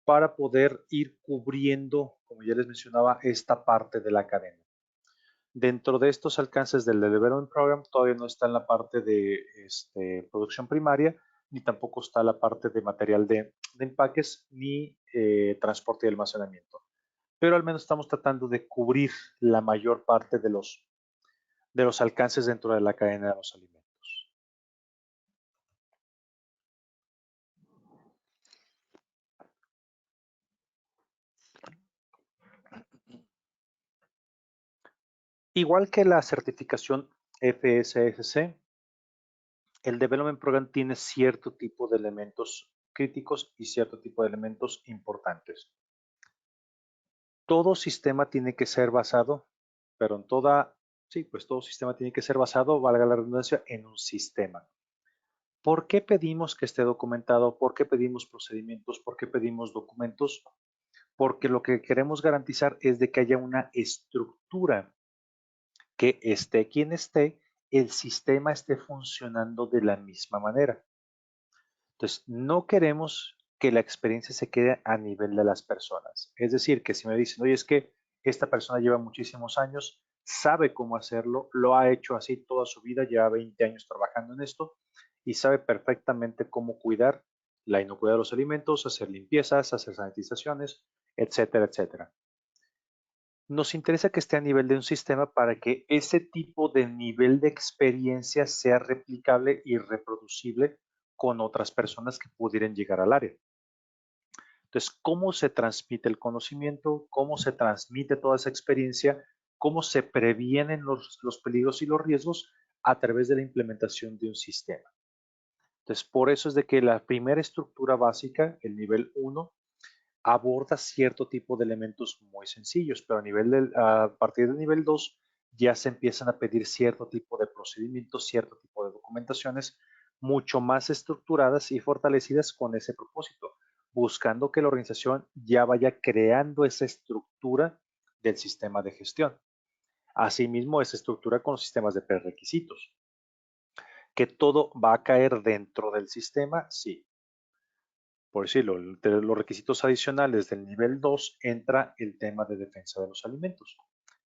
para poder ir cubriendo, como ya les mencionaba, esta parte de la cadena. Dentro de estos alcances del Development Program todavía no está en la parte de producción primaria, ni tampoco está la parte de material de empaques, ni transporte y almacenamiento. Pero al menos estamos tratando de cubrir la mayor parte de los alcances dentro de la cadena de los alimentos. Igual que la certificación FSSC, el Development Program tiene cierto tipo de elementos críticos y cierto tipo de elementos importantes. Todo sistema tiene que ser basado, pero en todo sistema tiene que ser basado, valga la redundancia, en un sistema. ¿Por qué pedimos que esté documentado? ¿Por qué pedimos procedimientos? ¿Por qué pedimos documentos? Porque lo que queremos garantizar es de que haya una estructura que esté quien esté, el sistema esté funcionando de la misma manera. Entonces, no queremos que la experiencia se quede a nivel de las personas. Es decir, que si me dicen, oye, es que esta persona lleva muchísimos años, sabe cómo hacerlo, lo ha hecho así toda su vida, lleva 20 años trabajando en esto y sabe perfectamente cómo cuidar la inocuidad de los alimentos, hacer limpiezas, hacer sanitizaciones, etcétera, etcétera. Nos interesa que esté a nivel de un sistema para que ese tipo de nivel de experiencia sea replicable y reproducible con otras personas que pudieran llegar al área. Entonces, ¿cómo se transmite el conocimiento? ¿Cómo se transmite toda esa experiencia? ¿Cómo se previenen los peligros y los riesgos? A través de la implementación de un sistema. Entonces, por eso es de que la primera estructura básica, el nivel 1, aborda cierto tipo de elementos muy sencillos, pero a partir del nivel 2 ya se empiezan a pedir cierto tipo de procedimientos, cierto tipo de documentaciones mucho más estructuradas y fortalecidas con ese propósito, buscando que la organización ya vaya creando esa estructura del sistema de gestión. Asimismo, esa estructura con los sistemas de prerequisitos. ¿Que todo va a caer dentro del sistema? Sí, por decirlo, de los requisitos adicionales del nivel 2 entra el tema de defensa de los alimentos.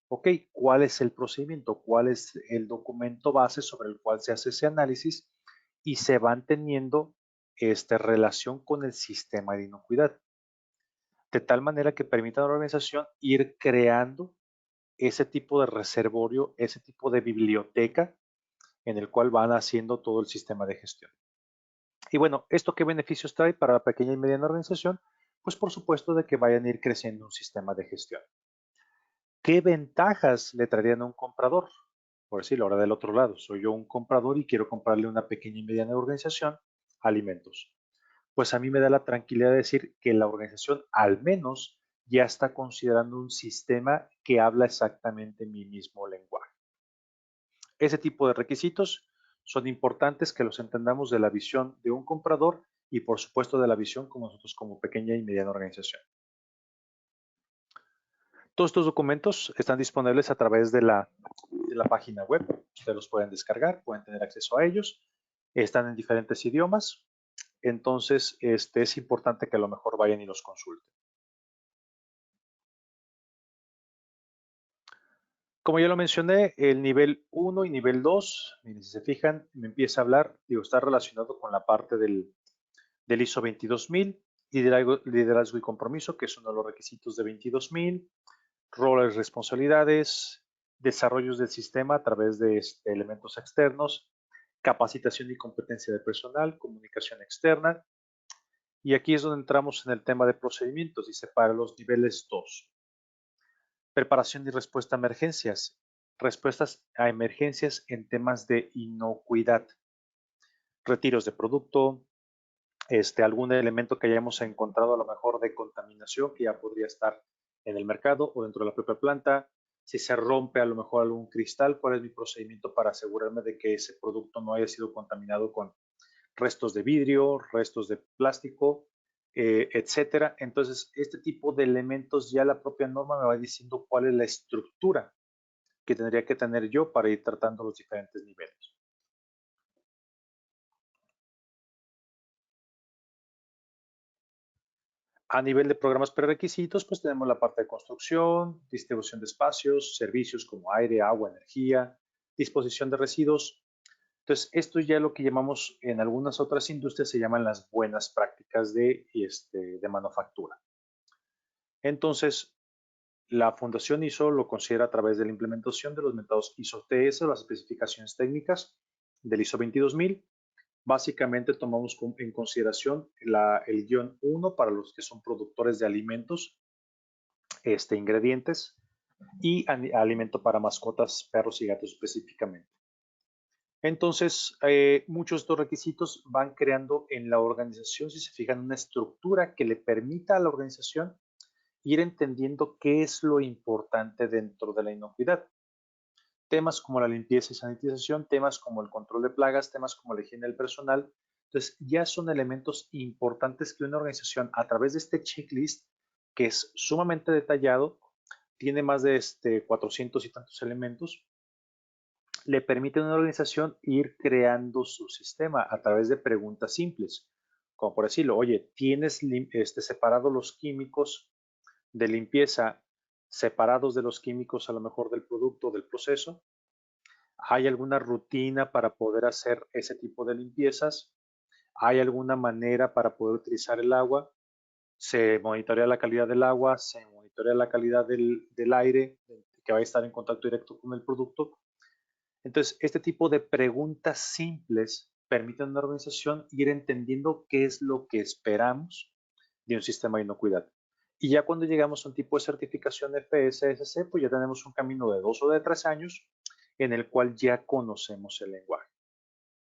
Ok, ¿cuál es el procedimiento? ¿Cuál es el documento base sobre el cual se hace ese análisis? Y se van teniendo relación con el sistema de inocuidad, de tal manera que permita a la organización ir creando ese tipo de reservorio, ese tipo de biblioteca en el cual van haciendo todo el sistema de gestión. Y bueno, ¿esto qué beneficios trae para la pequeña y mediana organización? Pues por supuesto de que vayan a ir creciendo un sistema de gestión. ¿Qué ventajas le traerían a un comprador? Por decirlo, ahora del otro lado, soy yo un comprador y quiero comprarle a una pequeña y mediana organización alimentos. Pues a mí me da la tranquilidad de decir que la organización al menos ya está considerando un sistema que habla exactamente mi mismo lenguaje. Ese tipo de requisitos son importantes que los entendamos de la visión de un comprador y por supuesto de la visión como nosotros como pequeña y mediana organización. Todos estos documentos están disponibles a través de la página web. Ustedes los pueden descargar, pueden tener acceso a ellos. Están en diferentes idiomas. Entonces, es importante que a lo mejor vayan y los consulten. Como ya lo mencioné, el nivel 1 y nivel 2, miren, si se fijan, me empieza a hablar, está relacionado con la parte del ISO 22000, liderazgo y compromiso, que es uno de los requisitos de 22000, roles, responsabilidades, desarrollos del sistema a través de elementos externos, capacitación y competencia de personal, comunicación externa. Y aquí es donde entramos en el tema de procedimientos, dice para los niveles 2. Preparación y respuesta a emergencias. Respuestas a emergencias en temas de inocuidad. Retiros de producto, algún elemento que hayamos encontrado a lo mejor de contaminación que ya podría estar en el mercado o dentro de la propia planta. Si se rompe a lo mejor algún cristal, ¿cuál es mi procedimiento para asegurarme de que ese producto no haya sido contaminado con restos de vidrio, restos de plástico, etcétera? Entonces, este tipo de elementos ya la propia norma me va diciendo cuál es la estructura que tendría que tener yo para ir tratando los diferentes niveles. A nivel de programas prerequisitos, pues tenemos la parte de construcción, distribución de espacios, servicios como aire, agua, energía, disposición de residuos. Entonces, esto ya lo que llamamos en algunas otras industrias se llaman las buenas prácticas de manufactura. Entonces, la Fundación ISO lo considera a través de la implementación de los métodos ISO-TS, las especificaciones técnicas del ISO 22000. Básicamente tomamos en consideración el guión 1 para los que son productores de alimentos, ingredientes y alimento para mascotas, perros y gatos específicamente. Entonces, muchos de estos requisitos van creando en la organización, si se fijan, una estructura que le permita a la organización ir entendiendo qué es lo importante dentro de la inocuidad. temas como la limpieza y sanitización, temas como el control de plagas, temas como la higiene del personal. Entonces, ya son elementos importantes que una organización, a través de este checklist, que es sumamente detallado, tiene más de 400 y tantos elementos, le permite a una organización ir creando su sistema a través de preguntas simples, como por decirlo, oye, ¿tienes separados los químicos de limpieza separados de los químicos a lo mejor del producto o del proceso? ¿Hay alguna rutina para poder hacer ese tipo de limpiezas? ¿Hay alguna manera para poder utilizar el agua? ¿Se monitorea la calidad del agua? ¿Se monitorea la calidad del aire que va a estar en contacto directo con el producto? Entonces, este tipo de preguntas simples permiten a una organización ir entendiendo qué es lo que esperamos de un sistema de inocuidad. Y ya cuando llegamos a un tipo de certificación FSSC, pues ya tenemos un camino de 2 o de 3 años en el cual ya conocemos el lenguaje.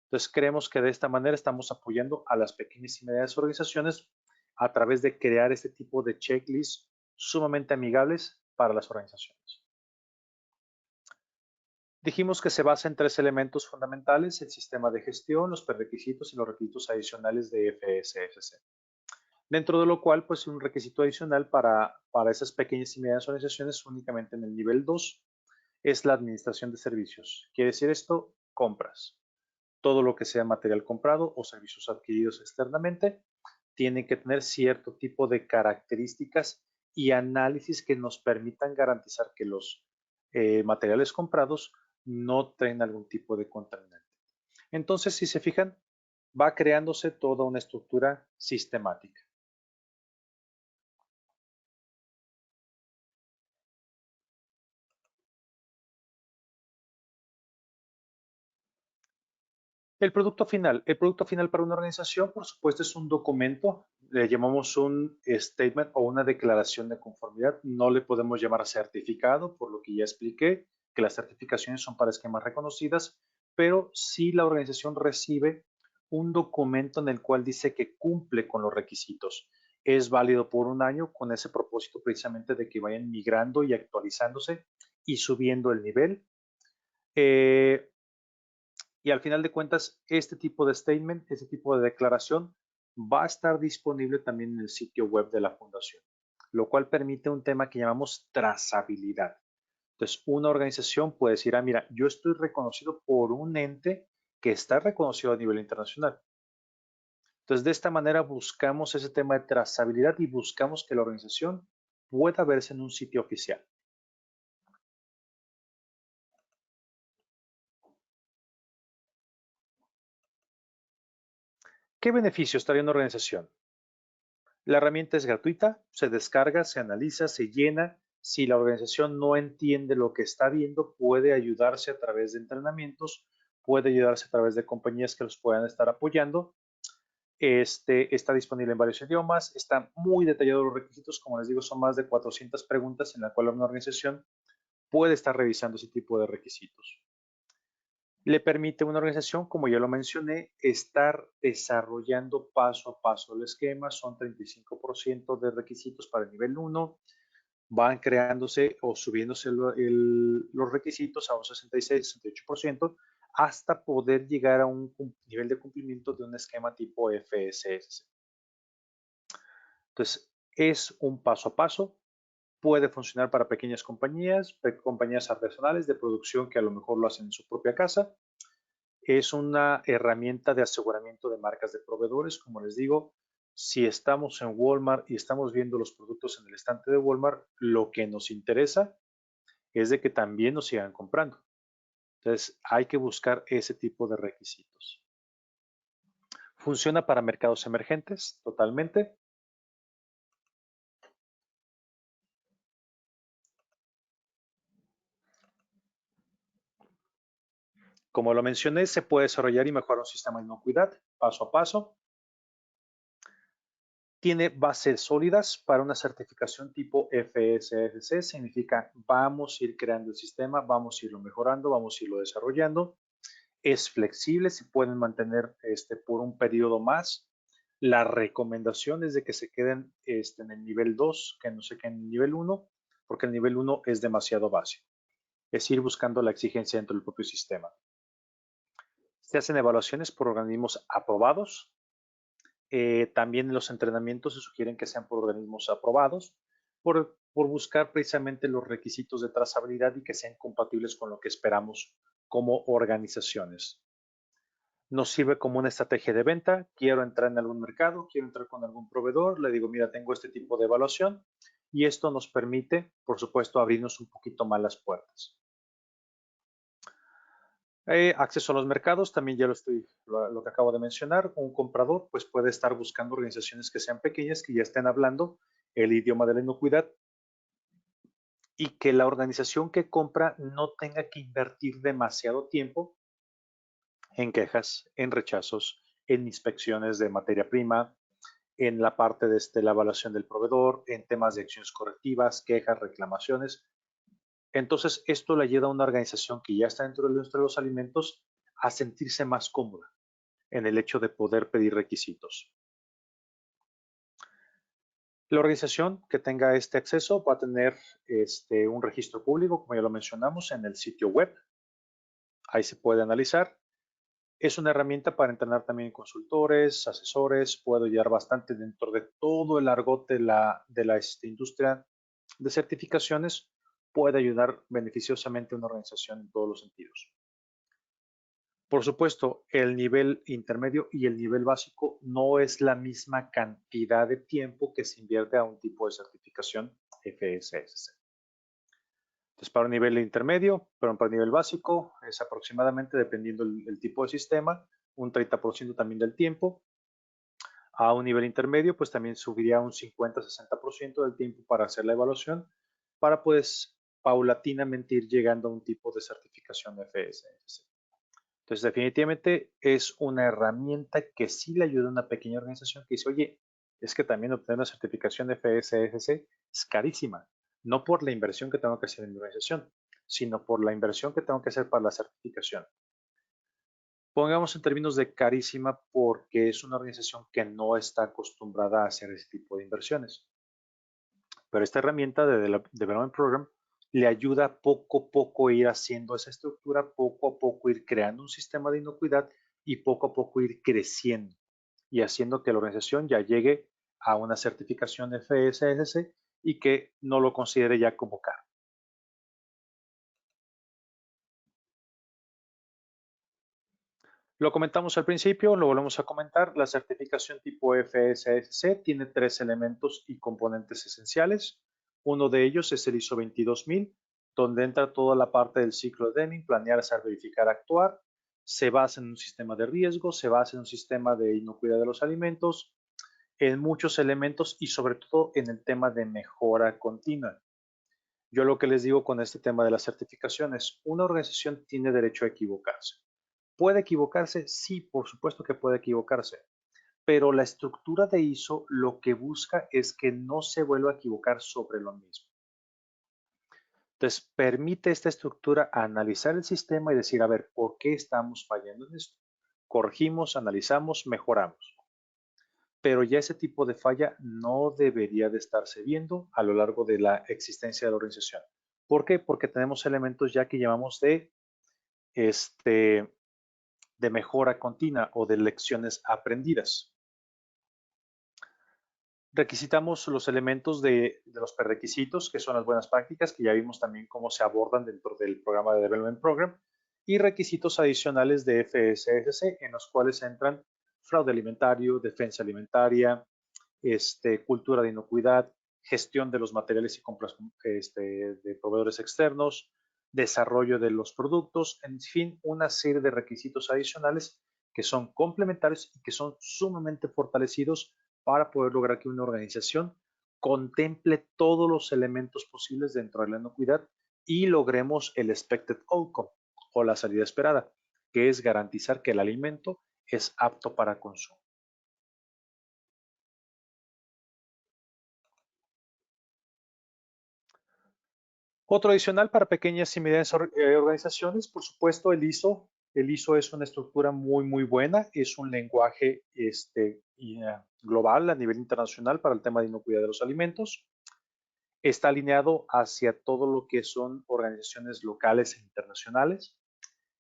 Entonces, creemos que de esta manera estamos apoyando a las pequeñas y medianas organizaciones a través de crear este tipo de checklists sumamente amigables para las organizaciones. Dijimos que se basa en 3 elementos fundamentales: el sistema de gestión, los prerequisitos y los requisitos adicionales de FSSC. Dentro de lo cual, pues un requisito adicional para esas pequeñas y medianas organizaciones únicamente en el nivel 2 es la administración de servicios. Quiere decir esto, compras. Todo lo que sea material comprado o servicios adquiridos externamente tiene que tener cierto tipo de características y análisis que nos permitan garantizar que los materiales comprados no traen algún tipo de contaminante. Entonces, si se fijan, va creándose toda una estructura sistemática. El producto final para una organización, por supuesto, es un documento, le llamamos un statement o una declaración de conformidad. No le podemos llamar certificado, por lo que ya expliqué, que las certificaciones son para esquemas reconocidas, pero sí la organización recibe un documento en el cual dice que cumple con los requisitos. Es válido por un año con ese propósito precisamente de que vayan migrando y actualizándose y subiendo el nivel. Y al final de cuentas, este tipo de statement, este tipo de declaración va a estar disponible también en el sitio web de la fundación, lo cual permite un tema que llamamos trazabilidad. Entonces, una organización puede decir, ah, mira, yo estoy reconocido por un ente que está reconocido a nivel internacional. Entonces, de esta manera buscamos ese tema de trazabilidad y buscamos que la organización pueda verse en un sitio oficial. ¿Qué beneficios trae una organización? La herramienta es gratuita, se descarga, se analiza, se llena. Si la organización no entiende lo que está viendo, puede ayudarse a través de entrenamientos, puede ayudarse a través de compañías que los puedan estar apoyando. Está disponible en varios idiomas, están muy detallados los requisitos, como les digo, son más de 400 preguntas en la cual una organización puede estar revisando ese tipo de requisitos. Le permite a una organización, como ya lo mencioné, estar desarrollando paso a paso el esquema. Son 35% de requisitos para el nivel 1. Van creándose o subiéndose los requisitos a un 66-68% hasta poder llegar a un nivel de cumplimiento de un esquema tipo FSS. Entonces, es un paso a paso. Puede funcionar para pequeñas compañías, compañías artesanales de producción que a lo mejor lo hacen en su propia casa. Es una herramienta de aseguramiento de marcas de proveedores. Como les digo, si estamos en Walmart y estamos viendo los productos en el estante de Walmart, lo que nos interesa es de que también nos sigan comprando. Entonces, hay que buscar ese tipo de requisitos. Funciona para mercados emergentes totalmente. Como lo mencioné, se puede desarrollar y mejorar un sistema de inocuidad paso a paso. Tiene bases sólidas para una certificación tipo FSSC. Significa vamos a ir creando el sistema, vamos a irlo mejorando, vamos a irlo desarrollando. Es flexible, se pueden mantener por un periodo más. La recomendación es de que se queden en el nivel 2, que no se queden en el nivel 1, porque el nivel 1 es demasiado básico. es ir buscando la exigencia dentro del propio sistema. Se hacen evaluaciones por organismos aprobados. También los entrenamientos se sugieren que sean por organismos aprobados, por buscar precisamente los requisitos de trazabilidad y que sean compatibles con lo que esperamos como organizaciones. Nos sirve como una estrategia de venta. Quiero entrar en algún mercado, quiero entrar con algún proveedor, le digo, mira, tengo este tipo de evaluación y esto nos permite, por supuesto, abrirnos un poquito más las puertas. Acceso a los mercados, también ya lo que acabo de mencionar. Un comprador pues puede estar buscando organizaciones que sean pequeñas, que ya estén hablando el idioma de la inocuidad y que la organización que compra no tenga que invertir demasiado tiempo en quejas, en rechazos, en inspecciones de materia prima, en la parte de la evaluación del proveedor, en temas de acciones correctivas, quejas, reclamaciones. Entonces, esto le ayuda a una organización que ya está dentro de la industria de los alimentos a sentirse más cómoda en el hecho de poder pedir requisitos. La organización que tenga este acceso va a tener un registro público, como ya lo mencionamos, en el sitio web. Ahí se puede analizar. Es una herramienta para entrenar también consultores, asesores. Puedo ayudar bastante dentro de todo el argot de la industria de certificaciones. Puede ayudar beneficiosamente a una organización en todos los sentidos. Por supuesto, el nivel intermedio y el nivel básico no es la misma cantidad de tiempo que se invierte a un tipo de certificación FSSC. Entonces, para un nivel intermedio, pero para un nivel básico, es aproximadamente, dependiendo el tipo de sistema, un 30% también del tiempo. A un nivel intermedio, pues también subiría un 50-60% del tiempo para hacer la evaluación, para pues paulatinamente ir llegando a un tipo de certificación FSSC. Entonces, definitivamente es una herramienta que sí le ayuda a una pequeña organización que dice, oye, es que también obtener una certificación de FSSC es carísima, no por la inversión que tengo que hacer en mi organización, sino por la inversión que tengo que hacer para la certificación. Pongamos en términos de carísima porque es una organización que no está acostumbrada a hacer ese tipo de inversiones. Pero esta herramienta de Development Program le ayuda poco a poco a ir haciendo esa estructura, poco a poco ir creando un sistema de inocuidad y poco a poco ir creciendo y haciendo que la organización ya llegue a una certificación FSSC y que no lo considere ya como caro. Lo comentamos al principio, lo volvemos a comentar. La certificación tipo FSSC tiene 3 elementos y componentes esenciales. Uno de ellos es el ISO 22000, donde entra toda la parte del ciclo de Deming, planear, hacer, verificar, actuar. Se basa en un sistema de riesgo, se basa en un sistema de inocuidad de los alimentos, en muchos elementos y sobre todo en el tema de mejora continua. Yo lo que les digo con este tema de las certificaciones, una organización tiene derecho a equivocarse. ¿Puede equivocarse? Sí, por supuesto que puede equivocarse, pero la estructura de ISO lo que busca es que no se vuelva a equivocar sobre lo mismo. Entonces, permite esta estructura analizar el sistema y decir, a ver, ¿por qué estamos fallando en esto? Corregimos, analizamos, mejoramos. Pero ya ese tipo de falla no debería de estarse viendo a lo largo de la existencia de la organización. ¿Por qué? Porque tenemos elementos ya que llamamos de mejora continua o de lecciones aprendidas. Requisitamos los elementos de los prerequisitos, que son las buenas prácticas, que ya vimos también cómo se abordan dentro del programa de Development Program, y requisitos adicionales de FSSC, en los cuales entran fraude alimentario, defensa alimentaria, cultura de inocuidad, gestión de los materiales y compras de proveedores externos, desarrollo de los productos, en fin, una serie de requisitos adicionales que son complementarios y que son sumamente fortalecidos para poder lograr que una organización contemple todos los elementos posibles dentro de la inocuidad y logremos el expected outcome o la salida esperada, que es garantizar que el alimento es apto para consumo. Otro adicional para pequeñas y medianas organizaciones, por supuesto, el ISO. El ISO es una estructura muy buena, es un lenguaje global a nivel internacional para el tema de inocuidad de los alimentos. está alineado hacia todo lo que son organizaciones locales e internacionales.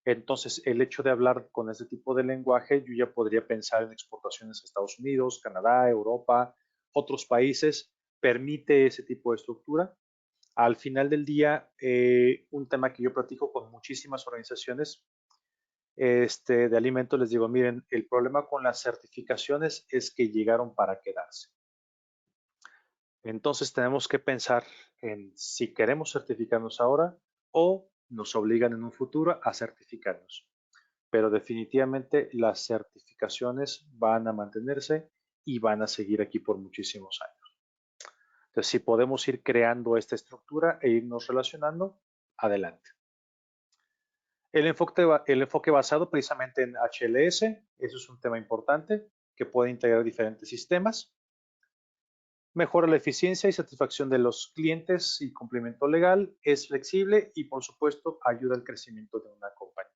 Entonces, el hecho de hablar con este tipo de lenguaje, yo ya podría pensar en exportaciones a Estados Unidos, Canadá, Europa, otros países, permite ese tipo de estructura. Al final del día, un tema que yo platico con muchísimas organizaciones de alimentos, les digo, miren, el problema con las certificaciones es que llegaron para quedarse. Entonces tenemos que pensar en si queremos certificarnos ahora o nos obligan en un futuro a certificarnos. Pero definitivamente las certificaciones van a mantenerse y van a seguir aquí por muchísimos años. Entonces, si podemos ir creando esta estructura e irnos relacionando, adelante. El enfoque basado precisamente en HLS, eso es un tema importante que puede integrar diferentes sistemas. Mejora la eficiencia y satisfacción de los clientes y cumplimiento legal, es flexible y por supuesto ayuda al crecimiento de una compañía.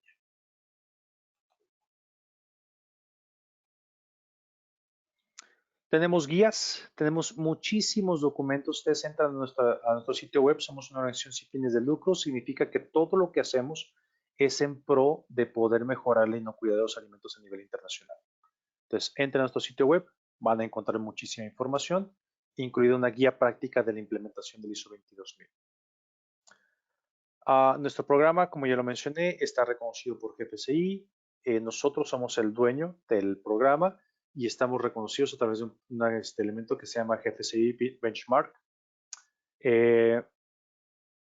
Tenemos guías, tenemos muchísimos documentos. Ustedes entran a nuestro sitio web, somos una organización sin fines de lucro, significa que todo lo que hacemos es en pro de poder mejorar la inocuidad de los alimentos a nivel internacional. Entonces, entren a nuestro sitio web, van a encontrar muchísima información, incluida una guía práctica de la implementación del ISO 22000. Nuestro programa, como ya lo mencioné, está reconocido por GFCI. Nosotros somos el dueño del programa y estamos reconocidos a través de un elemento que se llama GFCI Benchmark.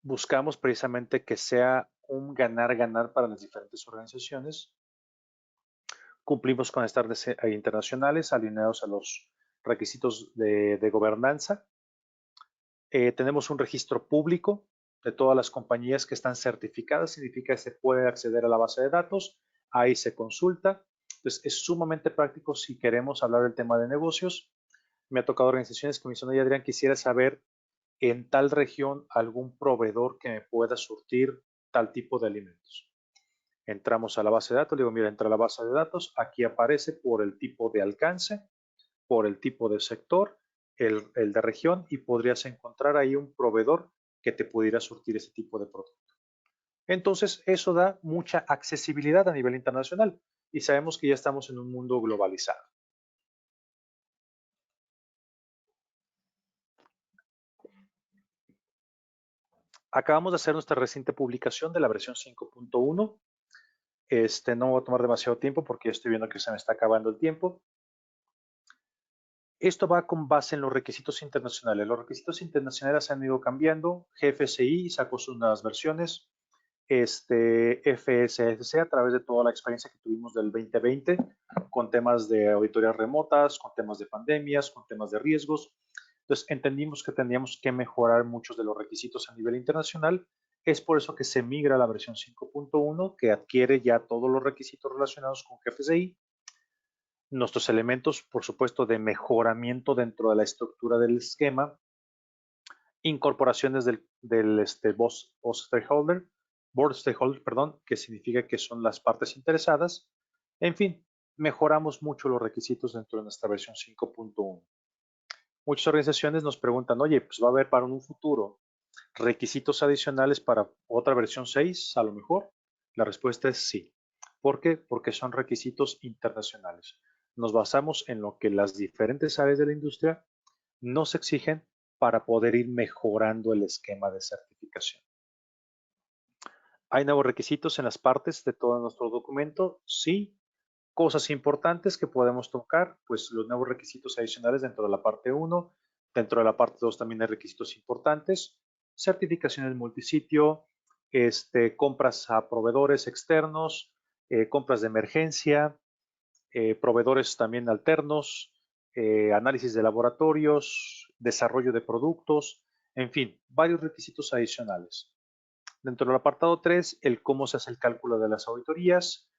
Buscamos precisamente que sea un ganar-ganar para las diferentes organizaciones. Cumplimos con estándares internacionales alineados a los requisitos de gobernanza. Tenemos un registro público de todas las compañías que están certificadas, significa que se puede acceder a la base de datos, ahí se consulta. Entonces, es sumamente práctico si queremos hablar del tema de negocios. Me ha tocado organizaciones que me dicen, oye, Adrián, quisiera saber en tal región algún proveedor que me pueda surtir tal tipo de alimentos. Entramos a la base de datos, le digo, mira, entra a la base de datos, aquí aparece por el tipo de alcance, por el tipo de sector, el de región, y podrías encontrar ahí un proveedor que te pudiera surtir ese tipo de producto. Entonces, eso da mucha accesibilidad a nivel internacional y sabemos que ya estamos en un mundo globalizado. Acabamos de hacer nuestra reciente publicación de la versión 5.1. No voy a tomar demasiado tiempo porque estoy viendo que se me está acabando el tiempo. Esto va con base en los requisitos internacionales. Los requisitos internacionales han ido cambiando. GFCI sacó sus nuevas versiones. FSC a través de toda la experiencia que tuvimos del 2020 con temas de auditorías remotas, con temas de pandemias, con temas de riesgos. Entonces entendimos que teníamos que mejorar muchos de los requisitos a nivel internacional. Es por eso que se migra a la versión 5.1 que adquiere ya todos los requisitos relacionados con GFCI. Nuestros elementos, por supuesto, de mejoramiento dentro de la estructura del esquema, incorporaciones del Board Stakeholder, perdón, que significa que son las partes interesadas. En fin, mejoramos mucho los requisitos dentro de nuestra versión 5.1. Muchas organizaciones nos preguntan, oye, pues va a haber para un futuro requisitos adicionales para otra versión 6, a lo mejor. La respuesta es sí. ¿Por qué? Porque son requisitos internacionales. Nos basamos en lo que las diferentes áreas de la industria nos exigen para poder ir mejorando el esquema de certificación. ¿Hay nuevos requisitos en las partes de todo nuestro documento? Sí. Cosas importantes que podemos tocar, pues los nuevos requisitos adicionales dentro de la parte 1, dentro de la parte 2 también hay requisitos importantes, certificaciones multisitio, compras a proveedores externos, compras de emergencia, proveedores también alternos, análisis de laboratorios, desarrollo de productos, en fin, varios requisitos adicionales. Dentro del apartado 3, el cómo se hace el cálculo de las auditorías,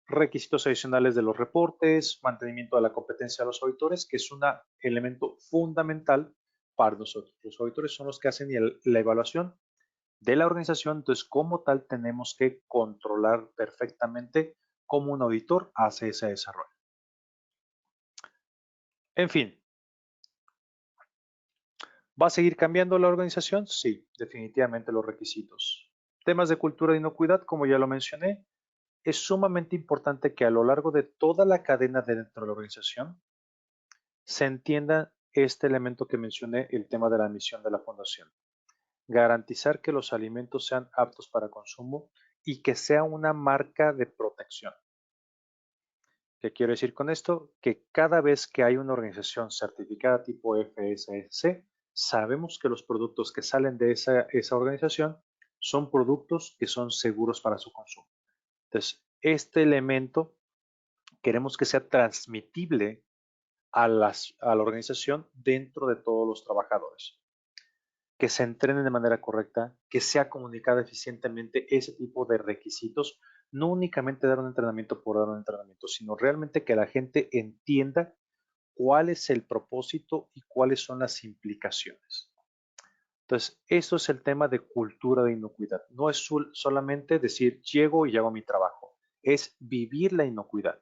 requisitos adicionales de los reportes, mantenimiento de la competencia de los auditores, que es un elemento fundamental para nosotros. Los auditores son los que hacen la evaluación de la organización, entonces como tal tenemos que controlar perfectamente cómo un auditor hace ese desarrollo. En fin, ¿Va a seguir cambiando la organización? Sí, definitivamente los requisitos. Temas de cultura de inocuidad, como ya lo mencioné, es sumamente importante que a lo largo de toda la cadena dentro de la organización se entienda este elemento que mencioné, el tema de la misión de la fundación. Garantizar que los alimentos sean aptos para consumo y que sea una marca de protección. ¿Qué quiero decir con esto? Que cada vez que hay una organización certificada tipo FSC, sabemos que los productos que salen de esa organización son productos que son seguros para su consumo. Entonces, este elemento queremos que sea transmitible a la organización dentro de todos los trabajadores. Que se entrenen de manera correcta, que sea comunicado eficientemente ese tipo de requisitos, no únicamente dar un entrenamiento por dar un entrenamiento, sino realmente que la gente entienda cuál es el propósito y cuáles son las implicaciones. Entonces, eso es el tema de cultura de inocuidad. No es solamente decir, llego y hago mi trabajo, es vivir la inocuidad.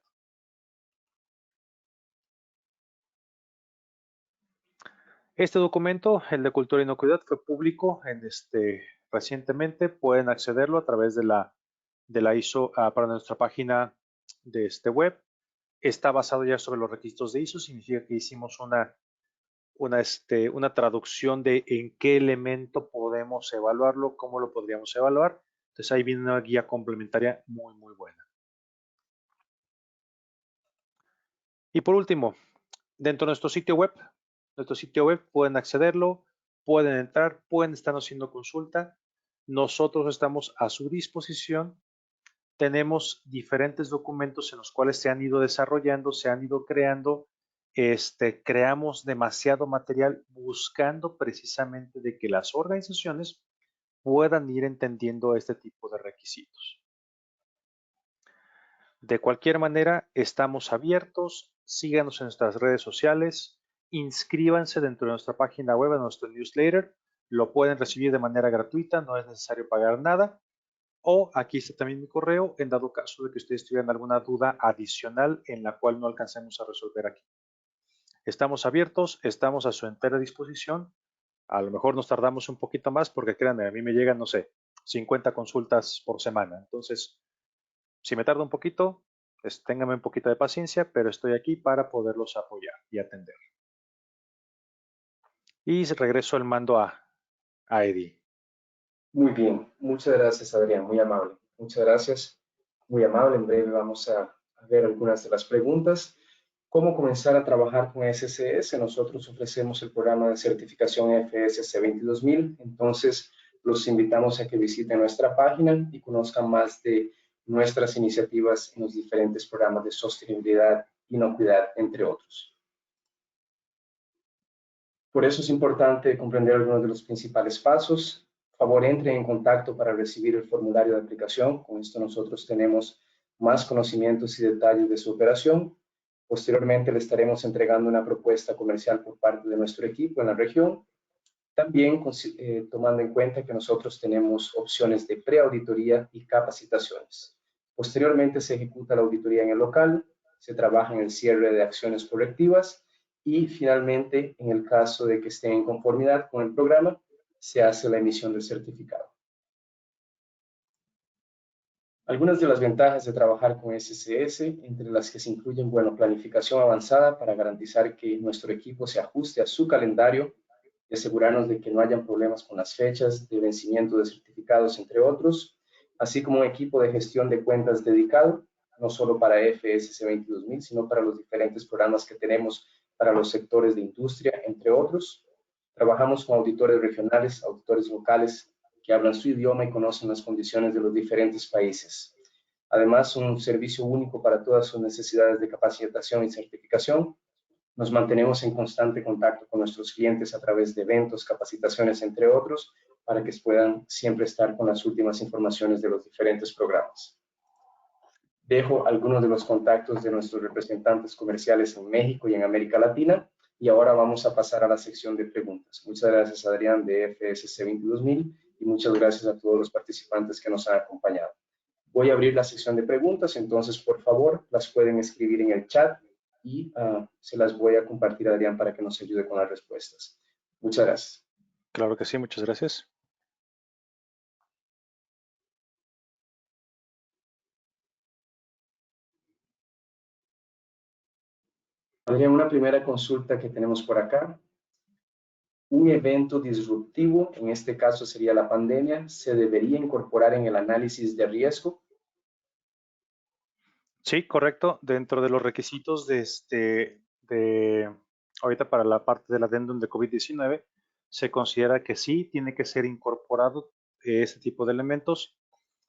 Este documento, el de Cultura e Inocuidad, fue público recientemente. Pueden accederlo a través de la ISO para nuestra página de web. Está basado ya sobre los requisitos de ISO. Significa que hicimos una traducción de en qué elemento podemos evaluarlo, cómo lo podríamos evaluar. Entonces ahí viene una guía complementaria muy, muy buena. Y por último, dentro de nuestro sitio web pueden accederlo, pueden entrar, pueden estar haciendo consulta. Nosotros estamos a su disposición. Tenemos diferentes documentos en los cuales se han ido desarrollando, se han ido creando. Creamos demasiado material buscando precisamente de que las organizaciones puedan ir entendiendo este tipo de requisitos. De cualquier manera, estamos abiertos. Síganos en nuestras redes sociales. Inscríbanse dentro de nuestra página web, en nuestro newsletter. Lo pueden recibir de manera gratuita, no es necesario pagar nada. O aquí está también mi correo, en dado caso de que ustedes tuvieran alguna duda adicional en la cual no alcancemos a resolver aquí. Estamos abiertos, estamos a su entera disposición. A lo mejor nos tardamos un poquito más porque créanme, a mí me llegan, no sé, 50 consultas por semana. Entonces, si me tarda un poquito, ténganme un poquito de paciencia, pero estoy aquí para poderlos apoyar y atender. Y regreso el mando a Eddie. Muy bien, muchas gracias, Adrián, muy amable. Muchas gracias, muy amable. En breve vamos a ver algunas de las preguntas. ¿Cómo comenzar a trabajar con SCS? Nosotros ofrecemos el programa de certificación FSC 22000. Entonces, los invitamos a que visiten nuestra página y conozcan más de nuestras iniciativas en los diferentes programas de sostenibilidad, inocuidad, entre otros. Por eso es importante comprender algunos de los principales pasos. Por favor, entren en contacto para recibir el formulario de aplicación. Con esto nosotros tenemos más conocimientos y detalles de su operación. Posteriormente le estaremos entregando una propuesta comercial por parte de nuestro equipo en la región. También tomando en cuenta que nosotros tenemos opciones de preauditoría y capacitaciones. Posteriormente se ejecuta la auditoría en el local, se trabaja en el cierre de acciones correctivas y finalmente, en el caso de que estén en conformidad con el programa, se hace la emisión del certificado. Algunas de las ventajas de trabajar con SCS, entre las que se incluyen, planificación avanzada para garantizar que nuestro equipo se ajuste a su calendario y asegurarnos de que no hayan problemas con las fechas de vencimiento de certificados, entre otros, así como un equipo de gestión de cuentas dedicado, no solo para FSC 22000, sino para los diferentes programas que tenemos para los sectores de industria, entre otros. Trabajamos con auditores regionales, auditores locales, que hablan su idioma y conocen las condiciones de los diferentes países. Además, un servicio único para todas sus necesidades de capacitación y certificación. Nos mantenemos en constante contacto con nuestros clientes a través de eventos, capacitaciones, entre otros, para que puedan siempre estar con las últimas informaciones de los diferentes programas. Dejo algunos de los contactos de nuestros representantes comerciales en México y en América Latina. Y ahora vamos a pasar a la sección de preguntas. Muchas gracias, Adrián, de FSC 22000, y muchas gracias a todos los participantes que nos han acompañado. Voy a abrir la sección de preguntas, entonces, por favor, las pueden escribir en el chat y se las voy a compartir a Adrián para que nos ayude con las respuestas. Muchas gracias. Claro que sí, muchas gracias. Adrián, una primera consulta que tenemos por acá. Un evento disruptivo, en este caso sería la pandemia, ¿se debería incorporar en el análisis de riesgo? Sí, correcto. Dentro de los requisitos de ahorita para la parte del adendum de COVID-19, se considera que sí tiene que ser incorporado ese tipo de elementos.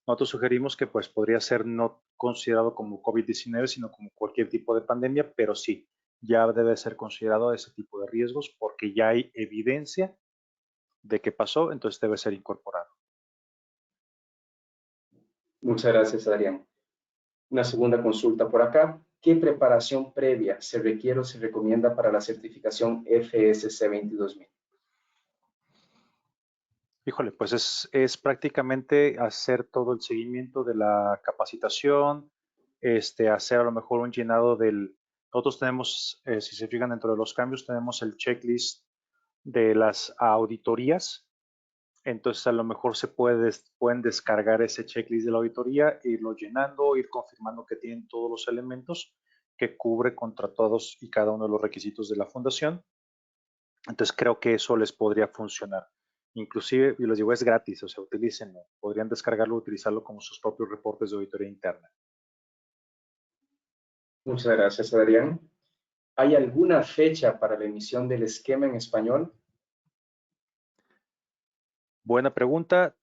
Nosotros sugerimos que pues podría ser no considerado como COVID-19, sino como cualquier tipo de pandemia, pero sí, ya debe ser considerado ese tipo de riesgos porque ya hay evidencia de que pasó, entonces debe ser incorporado. Muchas gracias, Adrián. Una segunda consulta por acá. ¿Qué preparación previa se requiere o se recomienda para la certificación FSC 22000? Híjole, pues es prácticamente hacer todo el seguimiento de la capacitación, hacer a lo mejor un llenado del... Nosotros tenemos, si se fijan dentro de los cambios, tenemos el checklist de las auditorías. Entonces a lo mejor pueden descargar ese checklist de la auditoría, irlo llenando, ir confirmando que tienen todos los elementos que cubre contra todos y cada uno de los requisitos de la fundación. Entonces creo que eso les podría funcionar. Inclusive, y les digo, es gratis, o sea, utilícenlo. Podrían descargarlo, utilizarlo como sus propios reportes de auditoría interna. Muchas gracias, Adrián. ¿Hay alguna fecha para la emisión del esquema en español? Buena pregunta.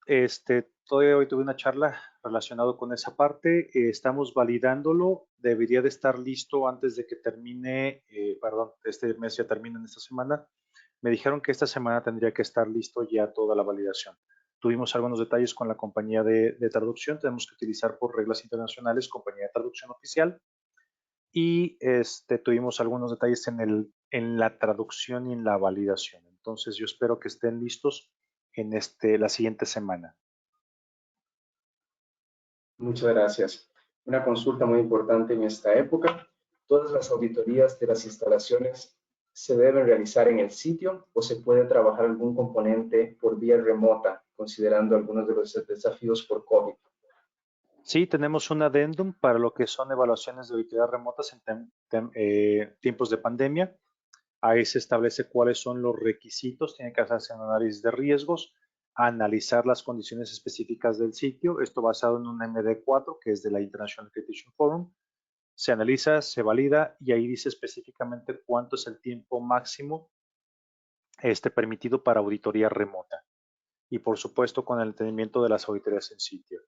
Todavía hoy tuve una charla relacionado con esa parte. Estamos validándolo. Debería de estar listo antes de que termine, perdón, este mes ya termina en esta semana. Me dijeron que esta semana tendría que estar listo ya toda la validación. Tuvimos algunos detalles con la compañía de traducción. Tenemos que utilizar por reglas internacionales compañía de traducción oficial. Y tuvimos algunos detalles en la traducción y en la validación. Entonces yo espero que estén listos en la siguiente semana. Muchas gracias. Una consulta muy importante en esta época. ¿Todas las auditorías de las instalaciones se deben realizar en el sitio o se puede trabajar algún componente por vía remota, considerando algunos de los desafíos por COVID? Sí, tenemos un adendum para lo que son evaluaciones de auditorías remotas en tiempos de pandemia. Ahí se establece cuáles son los requisitos, tiene que hacerse un análisis de riesgos, analizar las condiciones específicas del sitio, esto basado en un MD4 que es de la International Accreditation Forum. Se analiza, se valida y ahí dice específicamente cuánto es el tiempo máximo permitido para auditoría remota. Y por supuesto con el entendimiento de las auditorías en sitio.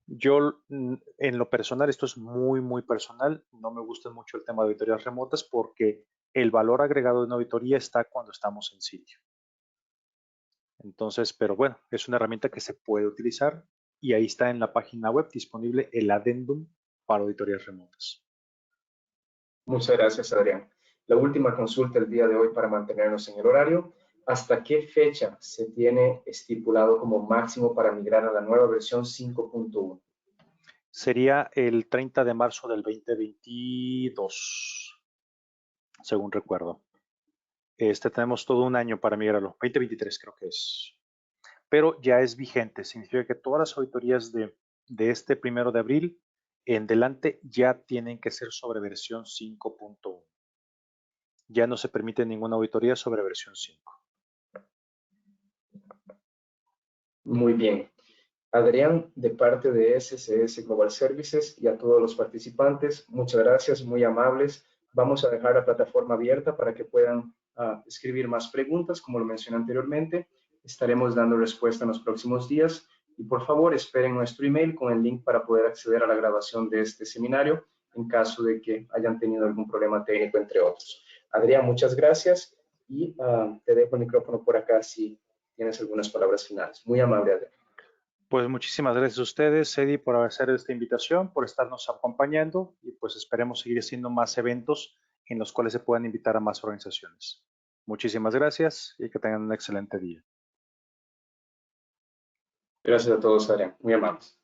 Yo, en lo personal, esto es muy, muy personal, no me gusta mucho el tema de auditorías remotas porque el valor agregado de una auditoría está cuando estamos en sitio. Entonces, pero bueno, es una herramienta que se puede utilizar y ahí está en la página web disponible el adendum para auditorías remotas. Muchas gracias, Adrián. La última consulta el día de hoy para mantenernos en el horario. ¿Hasta qué fecha se tiene estipulado como máximo para migrar a la nueva versión 5.1? Sería el 30 de marzo del 2022, según recuerdo. Tenemos todo un año para migrarlo, 2023 creo que es. Pero ya es vigente, significa que todas las auditorías de este 1 de abril en delante ya tienen que ser sobre versión 5.1. Ya no se permite ninguna auditoría sobre versión 5. Muy bien. Adrián, de parte de SCS Global Services y a todos los participantes, muchas gracias, muy amables. Vamos a dejar la plataforma abierta para que puedan escribir más preguntas, como lo mencioné anteriormente. Estaremos dando respuesta en los próximos días y por favor esperen nuestro email con el link para poder acceder a la grabación de este seminario en caso de que hayan tenido algún problema técnico, entre otros. Adrián, muchas gracias y te dejo el micrófono por acá si tienes algunas palabras finales. Muy amable, Adrián. Pues muchísimas gracias a ustedes, Eddie, por hacer esta invitación, por estarnos acompañando y pues esperemos seguir haciendo más eventos en los cuales se puedan invitar a más organizaciones. Muchísimas gracias y que tengan un excelente día. Gracias a todos, Adrián. Muy amables.